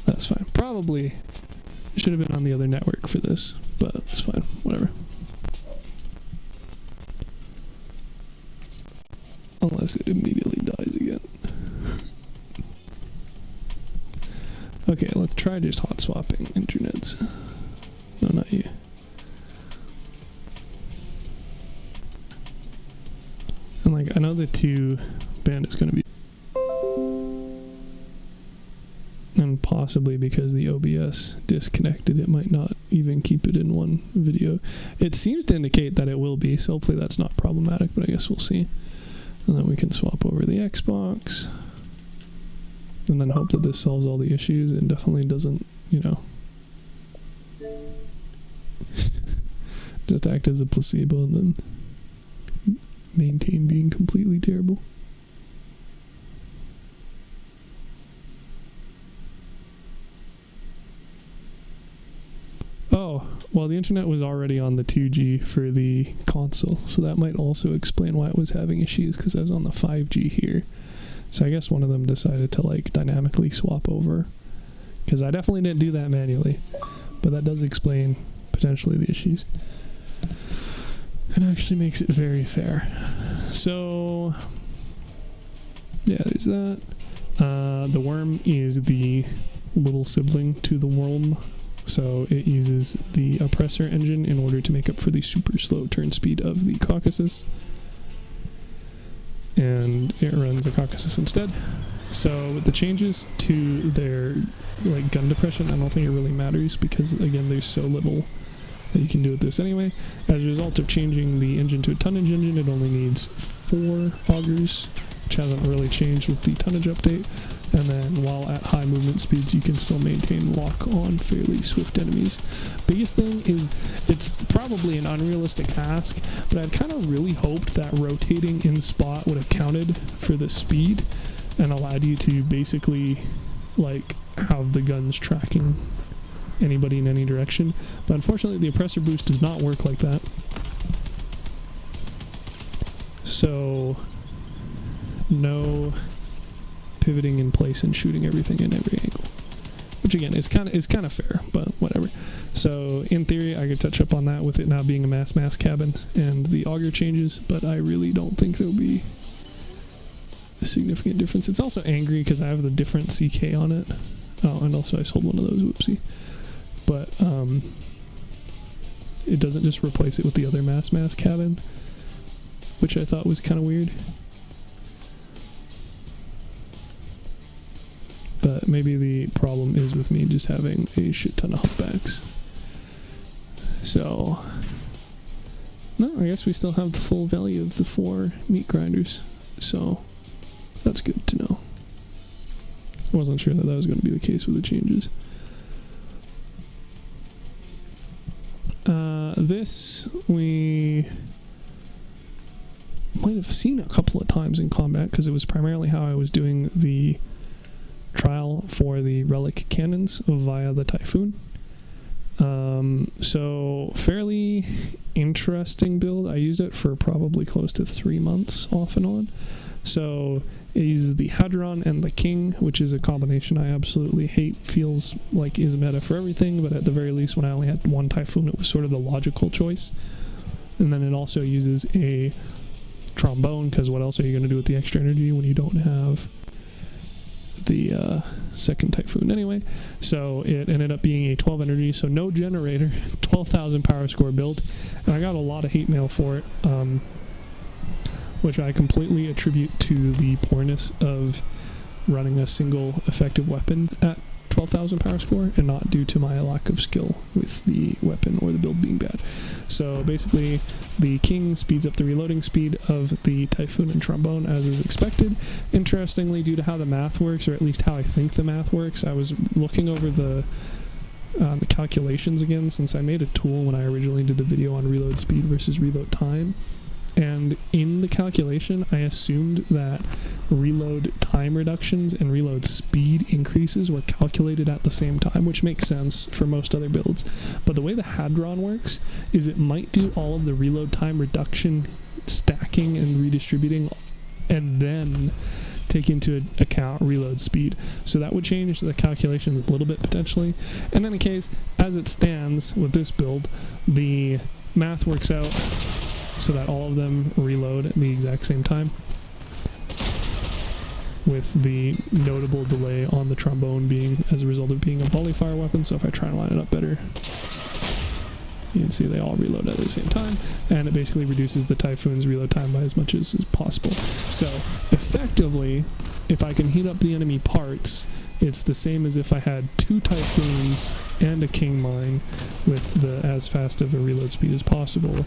That's fine. Probably should have been on the other network for this, but it's fine. Whatever. Unless it immediately dies again. Okay, let's try just hot swapping internets. No, not you. And like, I know the 2 band is going to be, and possibly because the OBS disconnected, it might not even keep it in one video. It seems to indicate that it will be, so hopefully that's not problematic, but I guess we'll see. And then we can swap over the Xbox, and then hope that this solves all the issues and definitely doesn't, you know, just act as a placebo and then maintain being completely terrible. Oh, well, the internet was already on the 2G for the console, so that might also explain why it was having issues, because I was on the 5G here. So I guess one of them decided to like dynamically swap over, because I definitely didn't do that manually, but that does explain potentially the issues. It actually makes it very fair. So yeah, there's that. The worm is the little sibling to the worm, so it uses the oppressor engine in order to make up for the super slow turn speed of the Caucasus, and it runs a Caucasus instead. So with the changes to their like gun depression, I don't think it really matters, because again, there's so little that you can do with this anyway. As a result of changing the engine to a tonnage engine, it only needs 4 augers, which hasn't really changed with the tonnage update. And then while at high movement speeds, you can still maintain lock on fairly swift enemies. Biggest thing is, it's probably an unrealistic ask, but I'd kind of really hoped that rotating in spot would have counted for the speed and allowed you to basically like have the guns tracking anybody in any direction. But unfortunately, the oppressor boost does not work like that. So no pivoting in place and shooting everything in every angle, which again is kind of fair, but whatever. So in theory, I could touch up on that with it now being a mass cabin and the auger changes, but I really don't think there'll be a significant difference. It's also angry because I have the different CK on it. Oh, and also I sold one of those, whoopsie. But it doesn't just replace it with the other mass cabin, which I thought was kind of weird. But maybe the problem is with me just having a shit ton of humpbacks. So, no, I guess we still have the full value of the 4 meat grinders. So, that's good to know. I wasn't sure that was going to be the case with the changes. This we might have seen a couple of times in combat, because it was primarily how I was doing the trial for the relic cannons via the Typhoon. So fairly interesting build. I used it for probably close to 3 months off and on. So it uses the Hadron and the King, which is a combination I absolutely hate. Feels like is meta for everything, but at the very least, when I only had one Typhoon, it was sort of the logical choice. And then it also uses a trombone, because what else are you going to do with the extra energy when you don't have the second Typhoon anyway? So it ended up being a 12 energy, so no generator, 12,000 power score build, and I got a lot of hate mail for it, which I completely attribute to the poorness of running a single effective weapon at 12,000 power score, and not due to my lack of skill with the weapon or the build being bad. So basically, the King speeds up the reloading speed of the Typhoon and Trombone as is expected. Interestingly, due to how the math works, or at least how I think the math works, I was looking over the calculations again, since I made a tool when I originally did the video on reload speed versus reload time. And in the calculation, I assumed that reload time reductions and reload speed increases were calculated at the same time, which makes sense for most other builds. But the way the Hadron works is it might do all of the reload time reduction, stacking, and redistributing, and then take into account reload speed. So that would change the calculations a little bit potentially. In any case, as it stands with this build, the math works out so that all of them reload at the exact same time, with the notable delay on the Trombone being as a result of being a volley fire weapon. So if I try and line it up better, you can see they all reload at the same time, and it basically reduces the Typhoon's reload time by as much as possible. So effectively, if I can heat up the enemy parts, it's the same as if I had 2 Typhoons and a King Mine with the as fast of a reload speed as possible,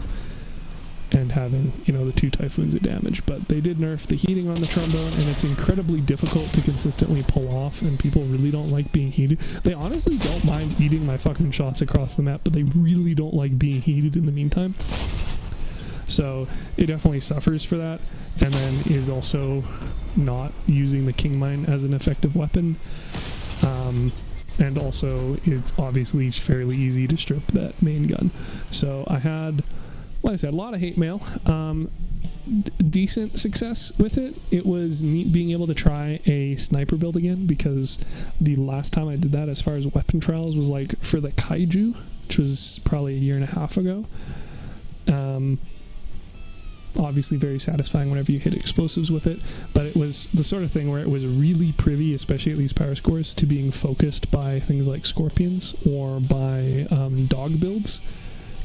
and having, you know, the 2 Typhoons of damage. But they did nerf the heating on the Trombone, and it's incredibly difficult to consistently pull off, and people really don't like being heated. They honestly don't mind eating my fucking shots across the map, but they really don't like being heated in the meantime. So it definitely suffers for that, and then is also not using the King Mine as an effective weapon. And also it's obviously fairly easy to strip that main gun. So I had, like I said, a lot of hate mail. Decent success with it. It was neat being able to try a sniper build again, because the last time I did that as far as weapon trials was like for the Kaiju, which was probably 1.5 years ago. Obviously very satisfying whenever you hit explosives with it, but it was the sort of thing where it was really privy, especially at these power scores, to being focused by things like Scorpions or by dog builds,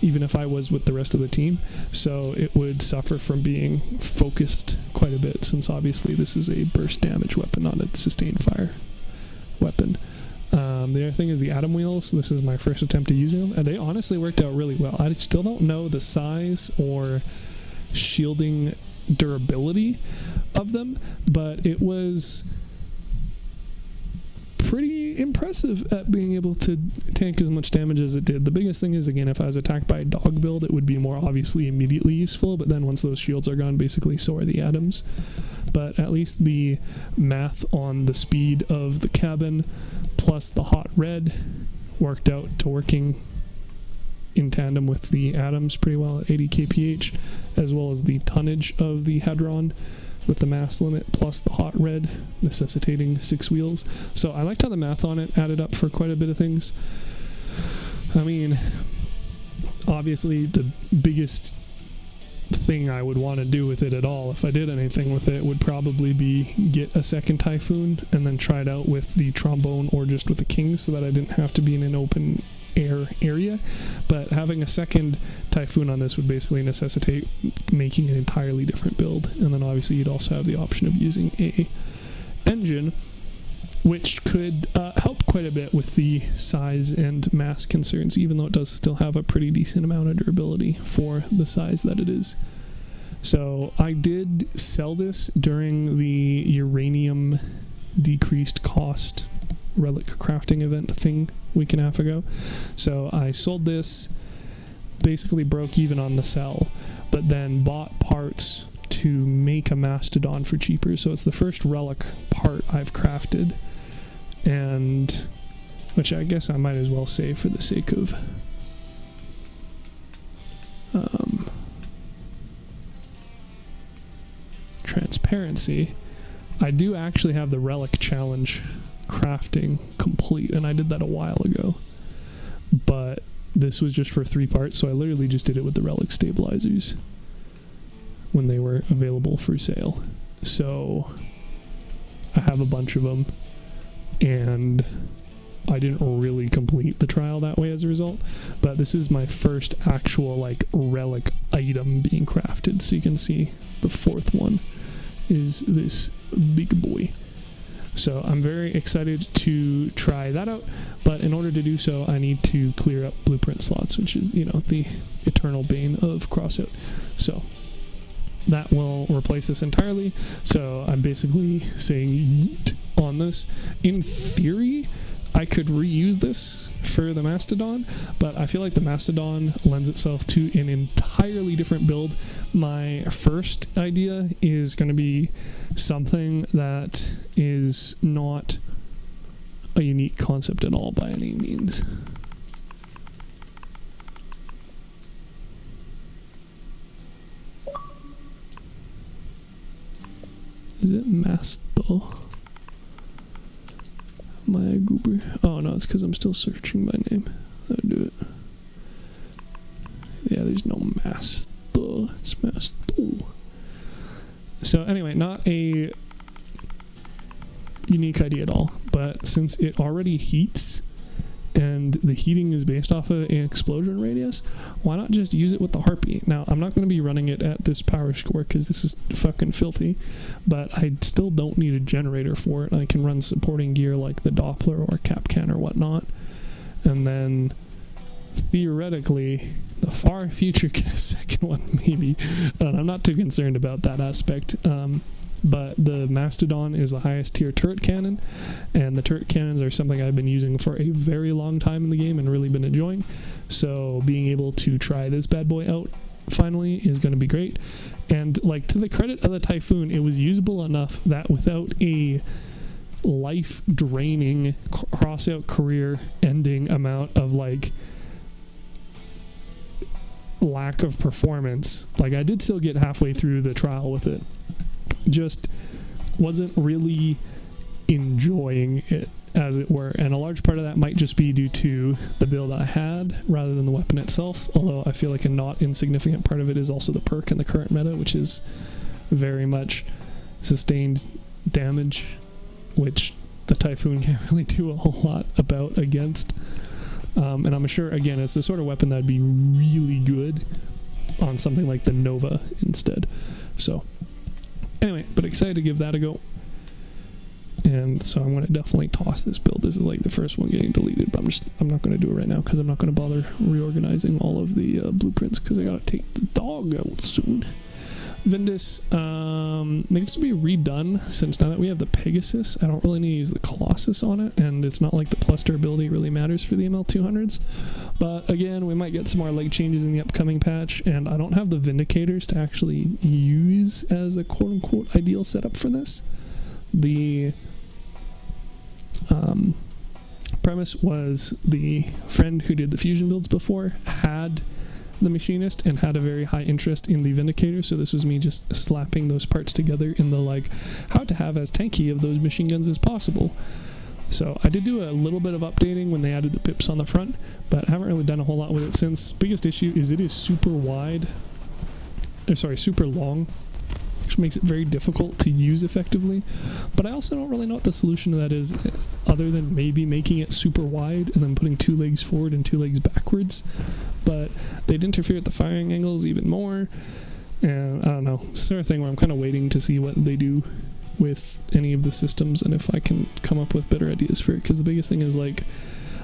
even if I was with the rest of the team. So it would suffer from being focused quite a bit, since obviously this is a burst damage weapon, not a sustained fire weapon. The other thing is the atom wheels. This is my first attempt at using them, and they honestly worked out really well. I still don't know the size or shielding durability of them, but it was pretty impressive at being able to tank as much damage as it did. The biggest thing is, again, if I was attacked by a dog build, it would be more obviously immediately useful, but then once those shields are gone, basically so are the atoms. But at least the math on the speed of the cabin plus the hot red worked out to working in tandem with the atoms pretty well at 80 kph, as well as the tonnage of the Hadron with the mass limit plus the hot red necessitating 6 wheels. So I liked how the math on it added up for quite a bit of things. I mean, obviously the biggest thing I would want to do with it at all, if I did anything with it, would probably be get a second Typhoon and then try it out with the Trombone or just with the King, so that I didn't have to be in an open air area. But having a second Typhoon on this would basically necessitate making an entirely different build, and then obviously you'd also have the option of using a engine, which could help quite a bit with the size and mass concerns, even though it does still have a pretty decent amount of durability for the size that it is. So I did sell this during the uranium decreased cost relic crafting event thing a week and a half ago. So I sold this, basically broke even on the sell, but then bought parts to make a Mastodon for cheaper. So it's the first relic part I've crafted, and which I guess I might as well say for the sake of transparency, I do actually have the relic challenge crafting complete, and I did that a while ago, but this was just for 3 parts, so I literally just did it with the relic stabilizers when they were available for sale. So I have a bunch of them, and I didn't really complete the trial that way as a result, but this is my first actual like relic item being crafted. So you can see the 4th one is this big boy. So I'm very excited to try that out, but in order to do so, I need to clear up blueprint slots, which is, the eternal bane of Crossout. So that will replace this entirely. So I'm basically saying yeet on this. In theory, I could reuse this for the Mastodon, but I feel like the Mastodon lends itself to an entirely different build. My first idea is going to be something that is not a unique concept at all by any means. Is it Masto? My goober. Oh no, it's because I'm still searching by name. I'll do it. Yeah, there's no Masto. It's Masto. So anyway, not a unique idea at all, but since it already heats and the heating is based off of an explosion radius, why not just use it with the Harpy? Now, I'm not going to be running it at this power score because this is fucking filthy, but I still don't need a generator for it. I can run supporting gear like the Doppler or Capcan or whatnot, and then theoretically, the far future get a second one maybe, and I'm not too concerned about that aspect. But the Mastodon is the highest tier turret cannon, and the turret cannons are something I've been using for a very long time in the game and really been enjoying. So being able to try this bad boy out finally is going to be great. And like, to the credit of the Typhoon, it was usable enough that without a life-draining Crossout career ending amount of like lack of performance, like I did still get halfway through the trial with it. Just wasn't really enjoying it, as it were, and a large part of that might just be due to the build I had rather than the weapon itself, although I feel like a not insignificant part of it is also the perk in the current meta, which is very much sustained damage, which the Typhoon can't really do a whole lot about against, and I'm sure, again, it's the sort of weapon that would be really good on something like the Nova instead. So anyway, but excited to give that a go. And so I'm going to definitely toss this build. This is like the first one getting deleted, but I'm not going to do it right now because I'm not going to bother reorganizing all of the blueprints because I got to take the dog out soon. Vindus needs to be redone, since now that we have the Pegasus, I don't really need to use the Colossus on it, and it's not like the plus durability really matters for the ML200s. But again, we might get some more leg changes in the upcoming patch, and I don't have the Vindicators to actually use as a quote-unquote ideal setup for this. The premise was the friend who did the fusion builds before had the Machinist and had a very high interest in the Vindicator, so this was me just slapping those parts together in the like how to have as tanky of those machine guns as possible. So I did do a little bit of updating when they added the pips on the front, but I haven't really done a whole lot with it since. Biggest issue is it is super wide, super long, which makes it very difficult to use effectively. But I also don't really know what the solution to that is, other than maybe making it super wide and then putting 2 legs forward and 2 legs backwards. But they'd interfere with the firing angles even more, and I don't know, it's the sort of thing where I'm kind of waiting to see what they do with any of the systems and if I can come up with better ideas for it, because the biggest thing is like,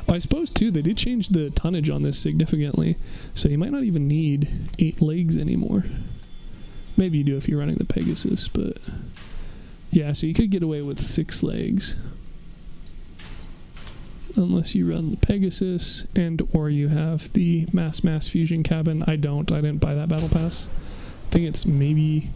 I suppose too, they did change the tonnage on this significantly, so you might not even need 8 legs anymore. Maybe you do if you're running the Pegasus, but yeah, so you could get away with 6 legs. Unless you run the Pegasus and or you have the mass fusion cabin. I didn't buy that battle pass. I think it's maybe...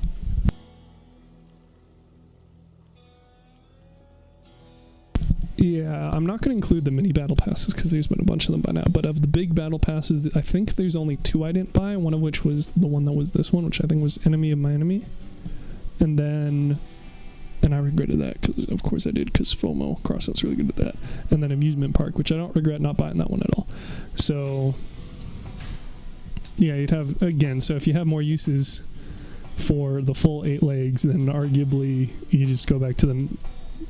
Yeah, I'm not going to include the mini battle passes because there's been a bunch of them by now, but of the big battle passes, I think there's only 2 I didn't buy, one of which was the one that was this one, which I think was Enemy of My Enemy. And I regretted that, because of course I did, because FOMO, Crossout's really good at that. And then Amusement Park, which I don't regret not buying that one at all. So, yeah, you'd have, again, so if you have more uses for the full 8 legs, then arguably you just go back to the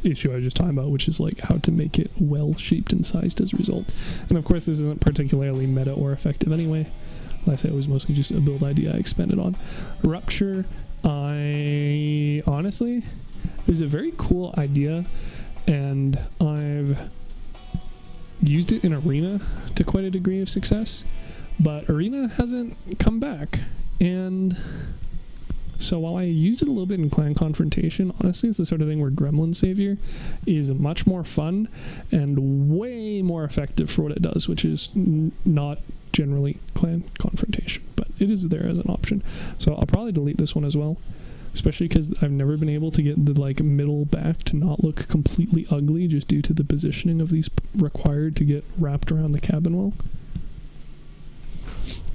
issue I was just talking about, which is like how to make it well shaped and sized as a result. And of course this isn't particularly meta or effective anyway. Like I said, it was mostly just a build idea I expanded on. Rupture, I honestly, it was a very cool idea, and I've used it in Arena to quite a degree of success, but Arena hasn't come back. And so while I used it a little bit in Clan Confrontation, honestly, it's the sort of thing where Gremlin Savior is much more fun and way more effective for what it does, which is not generally Clan Confrontation, but it is there as an option. So I'll probably delete this one as well, especially because I've never been able to get the like middle back to not look completely ugly just due to the positioning of these required to get wrapped around the cabin wall.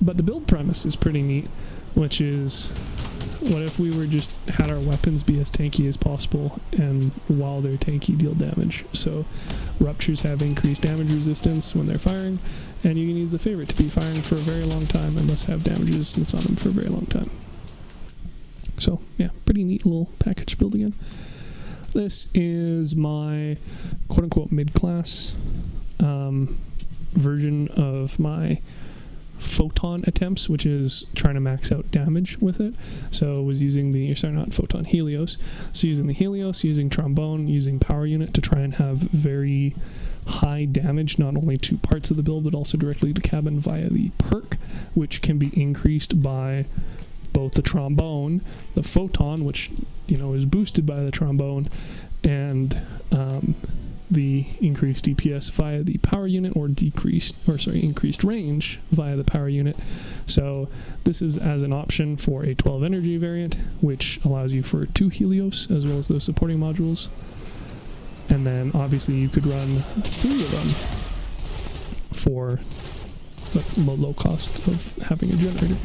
But the build premise is pretty neat, which is, what if we had our weapons be as tanky as possible, and while they're tanky, deal damage? So ruptures have increased damage resistance when they're firing, and you can use the favorite to be firing for a very long time and thus have damage resistance on them for a very long time. So yeah, pretty neat little package build again. This is my quote-unquote mid-class version of my photon attempts, which is trying to max out damage with it. So I was using not photon, Helios. So using the Helios, using trombone, using power unit to try and have very high damage, not only to parts of the build, but also directly to cabin via the perk, which can be increased by both the trombone, the photon, which, you know, is boosted by the trombone, and the increased DPS via the power unit, or increased range via the power unit. So this is as an option for a 12 energy variant, which allows you for 2 Helios as well as those supporting modules. And then obviously you could run 3 of them for the low cost of having a generator.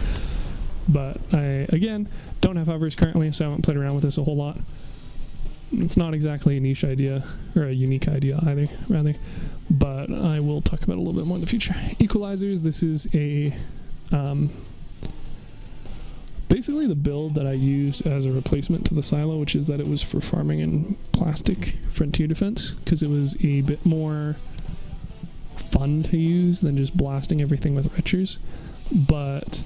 But I, again, don't have hovers currently, so I haven't played around with this a whole lot. It's not exactly a niche idea, or a unique idea either, rather, but I will talk about it a little bit more in the future. Equalizers, this is a basically the build that I used as a replacement to the silo, which is that it was for farming in plastic frontier defense, because it was a bit more fun to use than just blasting everything with retchers. But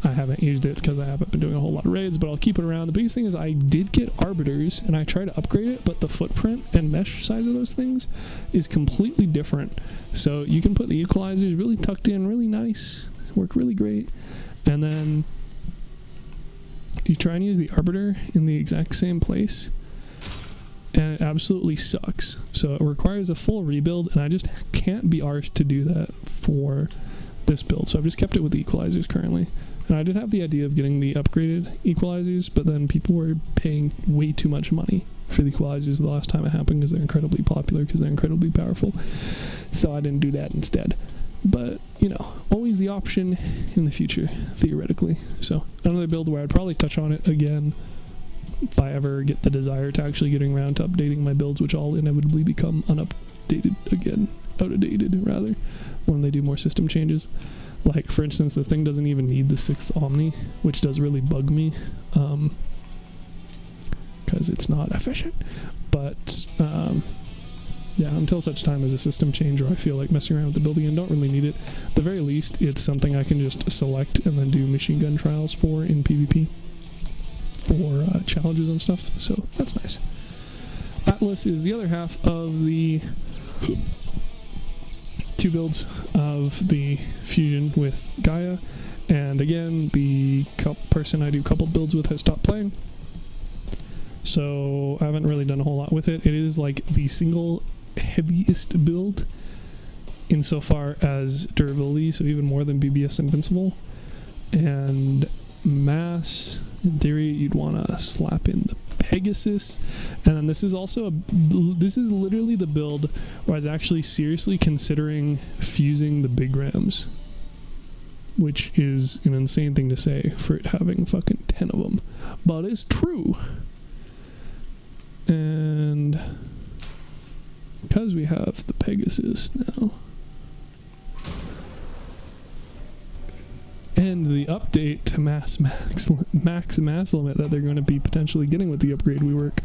I haven't used it because I haven't been doing a whole lot of raids, but I'll keep it around. The biggest thing is I did get arbiters, and I tried to upgrade it, but the footprint and mesh size of those things is completely different. So you can put the equalizers really tucked in, really nice, work really great, and then you try and use the arbiter in the exact same place, and it absolutely sucks. So it requires a full rebuild, and I just can't be arsed to do that for this build. So I've just kept it with the equalizers currently. And I did have the idea of getting the upgraded equalizers, but then people were paying way too much money for the equalizers the last time it happened, because they're incredibly popular, because they're incredibly powerful. So I didn't do that instead. But, you know, always the option in the future, theoretically. So another build where I'd probably touch on it again if I ever get the desire to actually getting around to updating my builds, which all inevitably become unupdated again, outdated rather, when they do more system changes. Like, for instance, this thing doesn't even need the 6th Omni, which does really bug me, because it's not efficient. But, yeah, until such time as a system change, or I feel like messing around with the build again, don't really need it. At the very least, it's something I can just select and then do machine gun trials for in PvP for challenges and stuff, so that's nice. Atlas is the other half of the 2 builds of the fusion with Gaia, and again, the person I do coupled builds with has stopped playing, so I haven't really done a whole lot with it. It is like the single heaviest build insofar as durability, so even more than BBS Invincible, and mass, in theory, you'd want to slap in the Pegasus. And then this is literally the build where I was actually seriously considering fusing the big rams, which is an insane thing to say for it having fucking 10 of them, but it's true. And because we have the Pegasus now, and the update to max mass limit that they're going to be potentially getting with the upgrade we work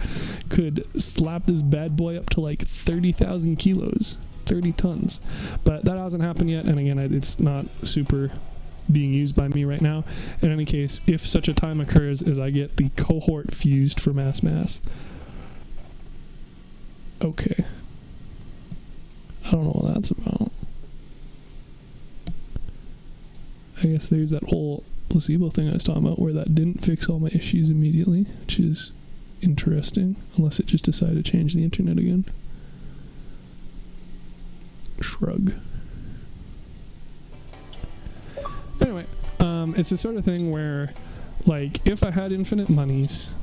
could slap this bad boy up to like 30,000 kilos, 30 tons. But that hasn't happened yet, and again, it's not super being used by me right now. In any case, if such a time occurs as I get the cohort fused for mass, okay. I don't know what that's about. I guess there's that whole placebo thing I was talking about where that didn't fix all my issues immediately, which is interesting, unless it just decided to change the internet again. Shrug. Anyway, it's the sort of thing where, like, if I had infinite monies,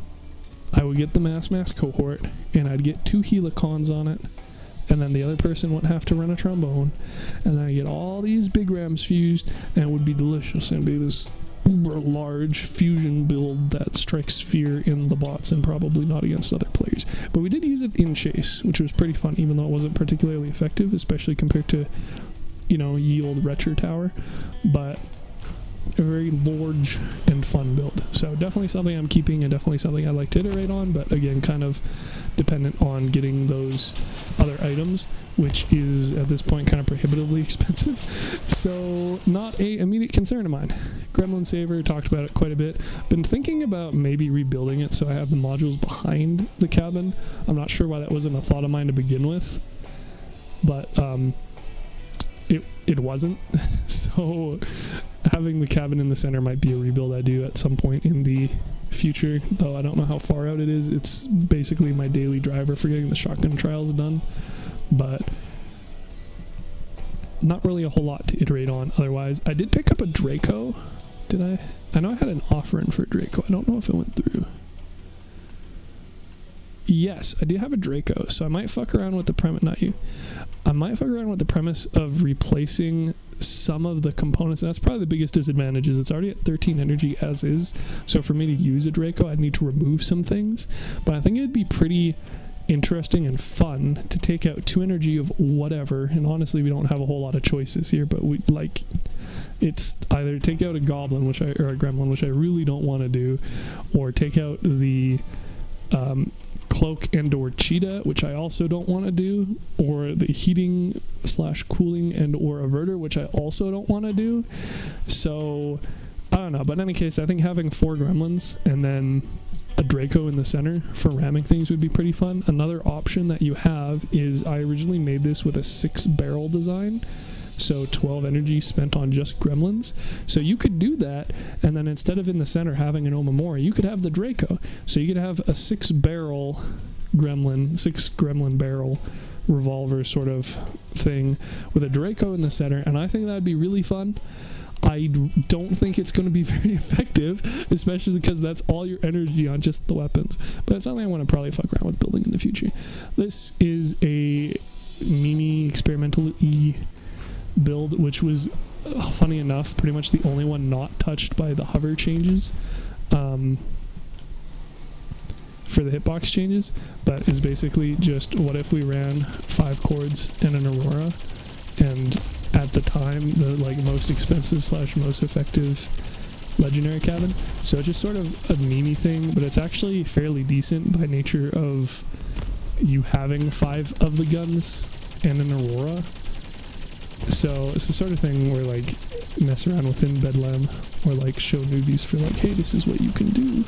I would get the mass cohort, and I'd get 2 helicons on it, and then the other person would have to run a trombone, and then I get all these big rams fused, and it would be delicious, and be this uber large fusion build that strikes fear in the bots and probably not against other players. But we did use it in Chase, which was pretty fun, even though it wasn't particularly effective, especially compared to, you know, ye old Retro Tower. But a very large and fun build. So definitely something I'm keeping and definitely something I'd like to iterate on, but again, kind of dependent on getting those other items, which is at this point kind of prohibitively expensive. So not a immediate concern of mine. Gremlin Saver, talked about it quite a bit. Been thinking about maybe rebuilding it so I have the modules behind the cabin. I'm not sure why that wasn't a thought of mine to begin with, but it wasn't. So having the cabin in the center might be a rebuild I do at some point in the future, though I don't know how far out it is. It's basically my daily driver for getting the shotgun trials done, but not really a whole lot to iterate on otherwise. I did pick up a Draco. Did I? I know I had an offer in for a Draco. I don't know if it went through. Yes, I do have a Draco, so I might fuck around with the premise. Not you. I might fuck around with the premise of replacing some of the components. That's probably the biggest disadvantage, is it's already at 13 energy as is. So for me to use a Draco, I'd need to remove some things. But I think it'd be pretty interesting and fun to take out 2 energy of whatever. And honestly, we don't have a whole lot of choices here, but we like, it's either take out a goblin, or a gremlin, which I really don't want to do, or take out the cloak and or cheetah, which I also don't want to do, or the heating / cooling and or averter, which I also don't want to do. So I don't know, but in any case, I think having 4 gremlins and then a Draco in the center for ramming things would be pretty fun. Another option that you have is, I originally made this with a 6-barrel design, so 12 energy spent on just gremlins. So you could do that, and then instead of in the center having an Omamori, you could have the Draco. So you could have a 6-barrel gremlin, 6-gremlin barrel revolver sort of thing with a Draco in the center, and I think that'd be really fun. I don't think it's going to be very effective, especially because that's all your energy on just the weapons. But it's something I want to probably fuck around with building in the future. This is a mini experimental build, which was, funny enough, pretty much the only one not touched by the hover changes for the hitbox changes, but is basically just, what if we ran 5 chords and an Aurora, and at the time the most expensive / most effective legendary cabin. So it's just sort of a meme thing, but it's actually fairly decent by nature of you having 5 of the guns and an Aurora. So it's the sort of thing where mess around within Bedlam, or show newbies for hey, this is what you can do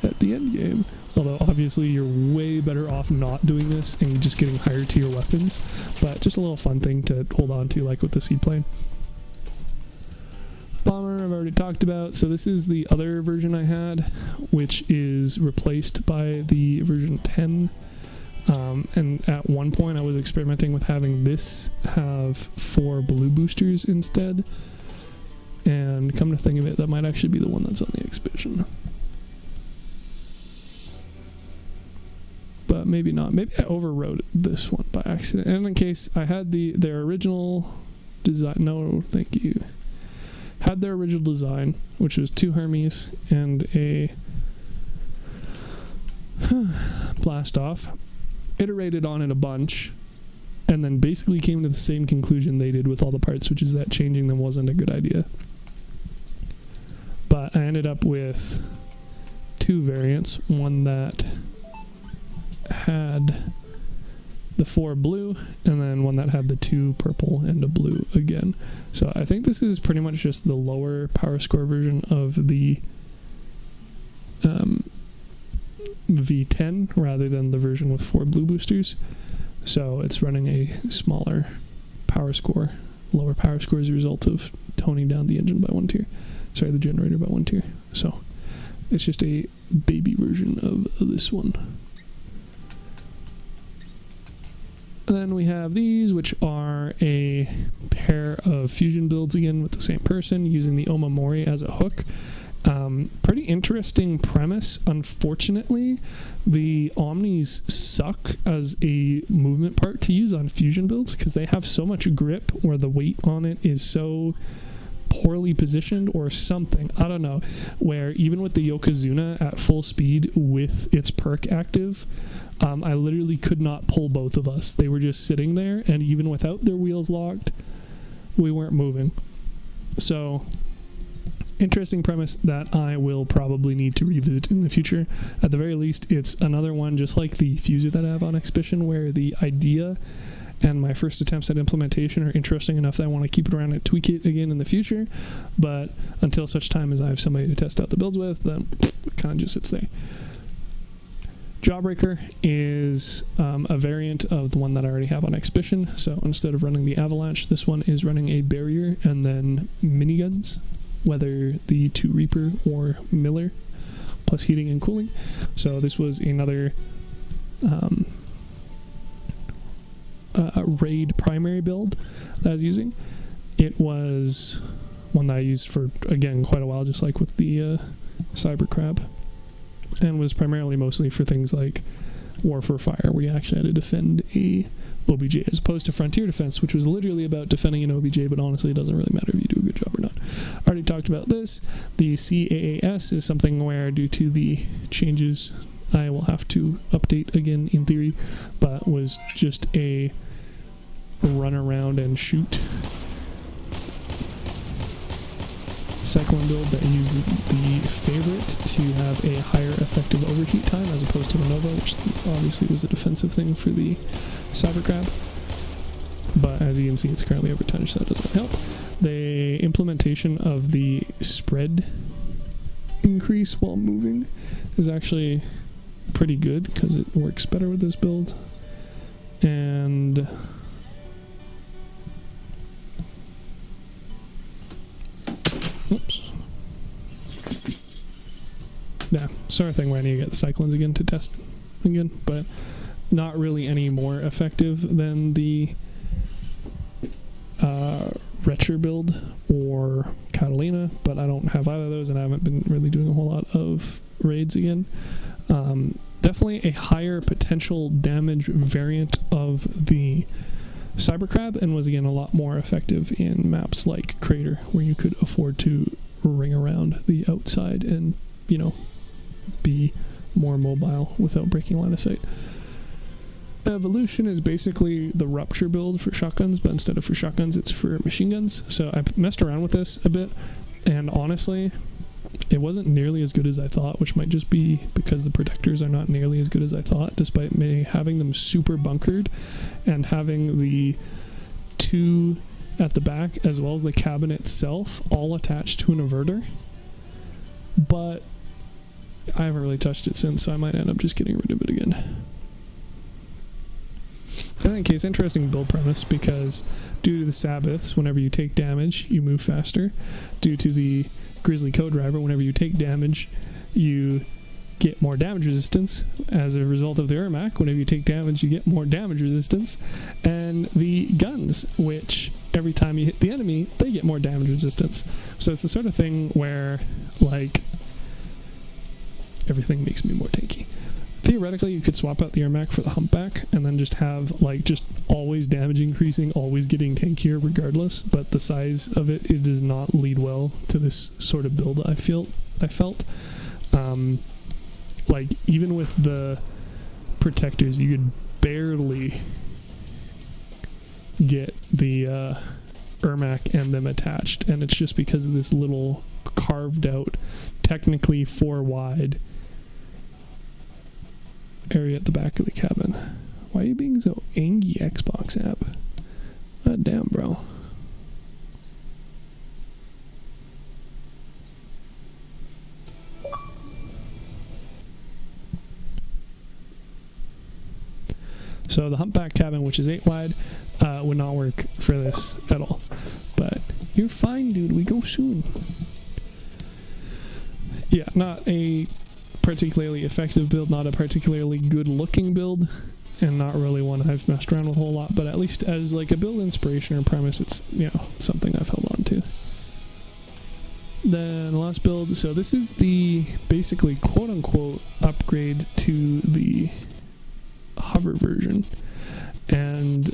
at the end game. Although obviously you're way better off not doing this and just getting higher tier weapons, but just a little fun thing to hold on to, with the seaplane. Bomber I've already talked about. So this is the other version I had, which is replaced by the version 10. And at one point I was experimenting with having this have 4 blue boosters instead, and come to think of it, that might actually be the one that's on the Expedition. But maybe not. Maybe I overrode this one by accident. And in case, I had their original design. No, thank you. Had their original design, which was 2 Hermes and a blast off. Iterated on it a bunch, and then basically came to the same conclusion they did with all the parts, which is that changing them wasn't a good idea. But I ended up with 2 variants. One that had the 4 blue, and then one that had the 2 purple and a blue again. So I think this is pretty much just the lower power score version of the V10 rather than the version with 4 blue boosters. So it's running a smaller power score, lower power score as a result of toning down the engine by 1 tier. Sorry, the generator by 1 tier. So it's just a baby version of this one. And then we have these, which are a pair of fusion builds again with the same person using the Omamori as a hook. Pretty interesting premise. Unfortunately, the Omnis suck as a movement part to use on fusion builds because they have so much grip, or the weight on it is so poorly positioned or something. I don't know. Where even with the Yokozuna at full speed with its perk active, I literally could not pull both of us. They were just sitting there, and even without their wheels locked, we weren't moving. So, interesting premise that I will probably need to revisit in the future. At the very least, it's another one just like the Fuser that I have on Exhibition, where the idea and my first attempts at implementation are interesting enough that I want to keep it around and tweak it again in the future. But until such time as I have somebody to test out the builds with, then it kind of just sits there. Jawbreaker is a variant of the one that I already have on Exhibition. So instead of running the Avalanche, this one is running a Barrier and then miniguns, whether the 2 Reaper or Miller, plus heating and cooling. So this was another raid primary build that I was using. It was one that I used for, again, quite a while, just like with the Cyber Crab, and was primarily mostly for things like War for Fire, where you actually had to defend a OBJ, as opposed to Frontier Defense, which was literally about defending an OBJ, but honestly it doesn't really matter if you do a good job or not. I already talked about this. The CAAS is something where, due to the changes, I will have to update again in theory, but was just a run around and shoot cyclone build that used the Favorite to have a higher effective overheat time as opposed to the Nova, which obviously was a defensive thing for the Cyber Crab. But as you can see, it's currently over 10, so that doesn't help. The implementation of the spread increase while moving is actually pretty good because it works better with this build. And oops. Yeah, sort of thing where I need to get the Cyclones again to test again, but not really any more effective than the Retcher build or Catalina, but I don't have either of those, and I haven't been really doing a whole lot of raids again. Definitely a higher potential damage variant of the Cyber Crab, and was again a lot more effective in maps like Crater, where you could afford to ring around the outside and, you know, be more mobile without breaking line of sight. Evolution is basically the Rupture build for shotguns, but instead of for shotguns, it's for machine guns. So I messed around with this a bit, and honestly, it wasn't nearly as good as I thought, which might just be because the protectors are not nearly as good as I thought, despite me having them super bunkered and having the 2 at the back as well as the cabin itself all attached to an inverter. But I haven't really touched it since, so I might end up just getting rid of it again. In any case, interesting build premise, because due to the Sabbaths, whenever you take damage, you move faster. Due to the Grizzly Co-Driver, whenever you take damage, you get more damage resistance. As a result of the Ermac, whenever you take damage, you get more damage resistance. And the guns, which every time you hit the enemy, they get more damage resistance. So it's the sort of thing where, like, everything makes me more tanky. Theoretically, you could swap out the Ermac for the Humpback and then just have, like, just always damage increasing, always getting tankier regardless, but the size of it, it does not lead well to this sort of build I felt. Like, even with the protectors, you could barely get the Ermac and them attached, and it's just because of this little carved out, technically 4 wide area at the back of the cabin. Why are you being so angry, Xbox app? God damn, bro. So So the humpback cabin, which is 8 wide, would not work for this at all. But you're fine, dude. We go soon. Yeah, not a particularly effective build, not a particularly good looking build, and not really one I've messed around with a whole lot, but at least as like a build inspiration or premise, it's, you know, something I've held on to. Then the last build, so this is the basically quote-unquote upgrade to the hover version, and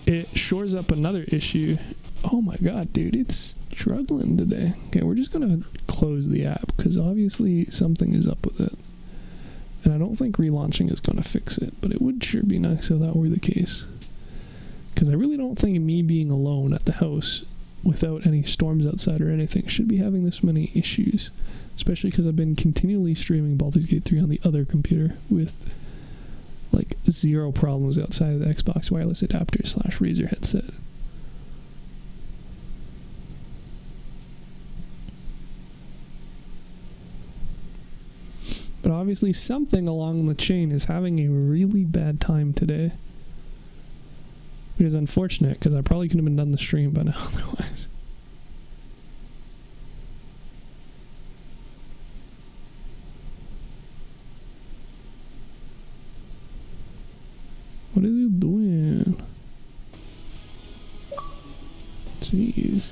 it shores up another issue. Oh my god, dude, it's struggling today. Okay, we're just gonna close the app because obviously something is up with it, and I don't think relaunching is gonna fix it, but it would sure be nice if that were the case, because I really don't think me being alone at the house without any storms outside or anything should be having this many issues, especially because I've been continually streaming Baldur's Gate 3 on the other computer with like 0 problems outside of the Xbox wireless adapter / Razer headset. But obviously something along the chain is having a really bad time today. It is unfortunate because I probably could have been done the stream by now otherwise. What is he doing? Jeez.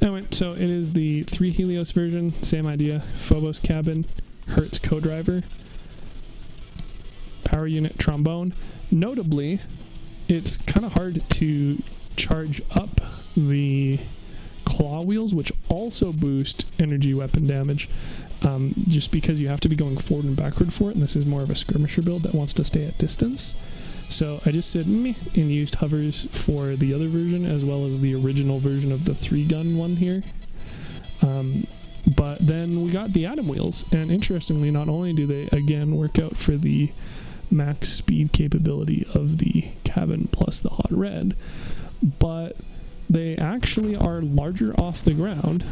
Anyway, so it is the 3 Helios version, same idea. Phobos cabin, Hertz co-driver, power unit trombone. Notably, it's kind of hard to charge up the claw wheels, which also boost energy weapon damage, just because you have to be going forward and backward for it, and this is more of a skirmisher build that wants to stay at distance. So I just said meh and used hovers for the other version as well as the original version of the 3-gun one here. But then we got the atom wheels, and interestingly, not only do they again work out for the max speed capability of the cabin plus the hot red, but they actually are larger off the ground,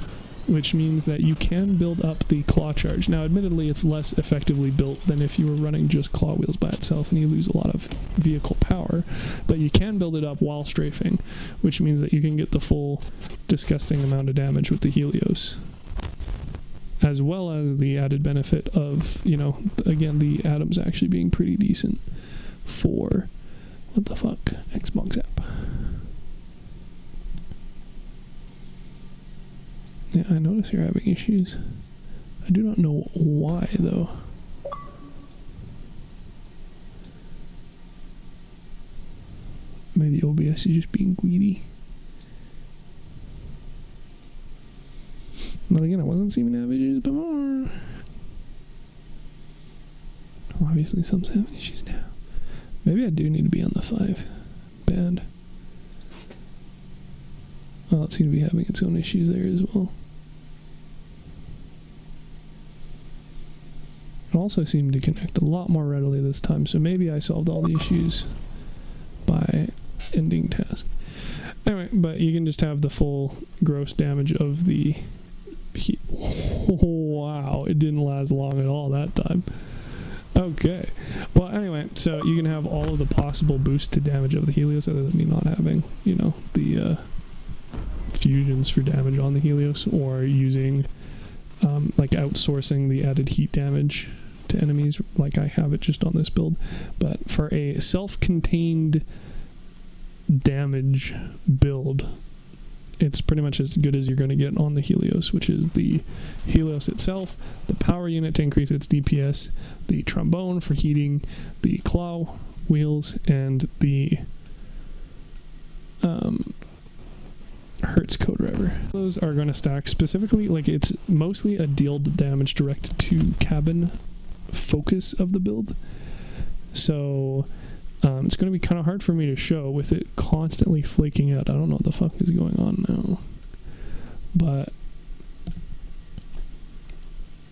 which means that you can build up the claw charge. Now admittedly it's less effectively built than if you were running just claw wheels by itself and you lose a lot of vehicle power, but you can build it up while strafing, which means that you can get the full disgusting amount of damage with the Helios, as well as the added benefit of, you know, again, the atoms actually being pretty decent for, what the fuck, Xbox app. Yeah, I notice you're having issues. I do not know why, though. Maybe OBS is just being greedy. But again, I wasn't seeming to have issues before. Obviously, some's having issues now. Maybe I do need to be on the 5 band. Well, it seemed to be having its own issues there as well. It also seemed to connect a lot more readily this time, so maybe I solved all the issues by ending task. Anyway, but you can just have the full gross damage of the... Wow, it didn't last long at all that time. Okay, well anyway, so you can have all of the possible boosts to damage of the Helios other than me not having, you know, the fusions for damage on the Helios, or using like outsourcing the added heat damage to enemies like I have it just on this build. But for a self-contained damage build, it's pretty much as good as you're going to get on the Helios, which is the Helios itself, the power unit to increase its DPS, the trombone for heating, the claw wheels, and the Hertz co-driver. Those are going to stack specifically, like it's mostly a dealt damage directed to cabin focus of the build. So it's going to be kind of hard for me to show with it constantly flaking out. I don't know what the fuck is going on now. But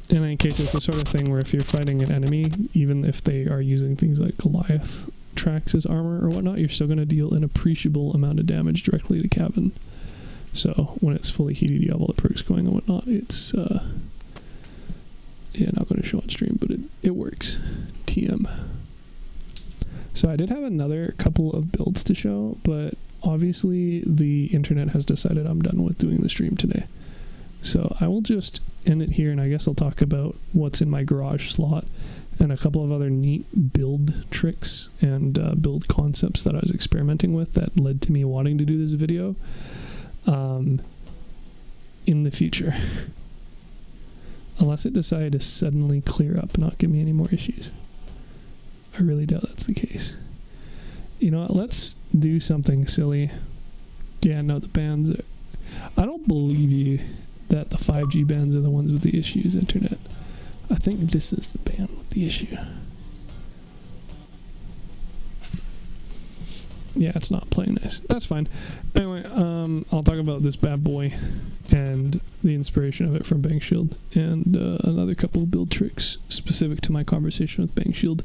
in any case, it's the sort of thing where if you're fighting an enemy, even if they are using things like Goliath tracks as armor or whatnot, you're still going to deal an appreciable amount of damage directly to cabin. So when it's fully heated, you have all the perks going and whatnot. It's yeah, not going to show on stream, but it works. TM. So I did have another couple of builds to show, but obviously the internet has decided I'm done with doing the stream today. So I will just end it here, and I guess I'll talk about what's in my garage slot and a couple of other neat build tricks and build concepts that I was experimenting with that led to me wanting to do this video in the future. Unless it decided to suddenly clear up and not give me any more issues. I really doubt that's the case. You know what, let's do something silly. Yeah, no, the bands are... I don't believe you that the 5G bands are the ones with the issues, internet. I think this is the band with the issue. Yeah, it's not playing nice. That's fine. Anyway, I'll talk about this bad boy and the inspiration of it from Bang Shield and another couple of build tricks specific to my conversation with Bang Shield.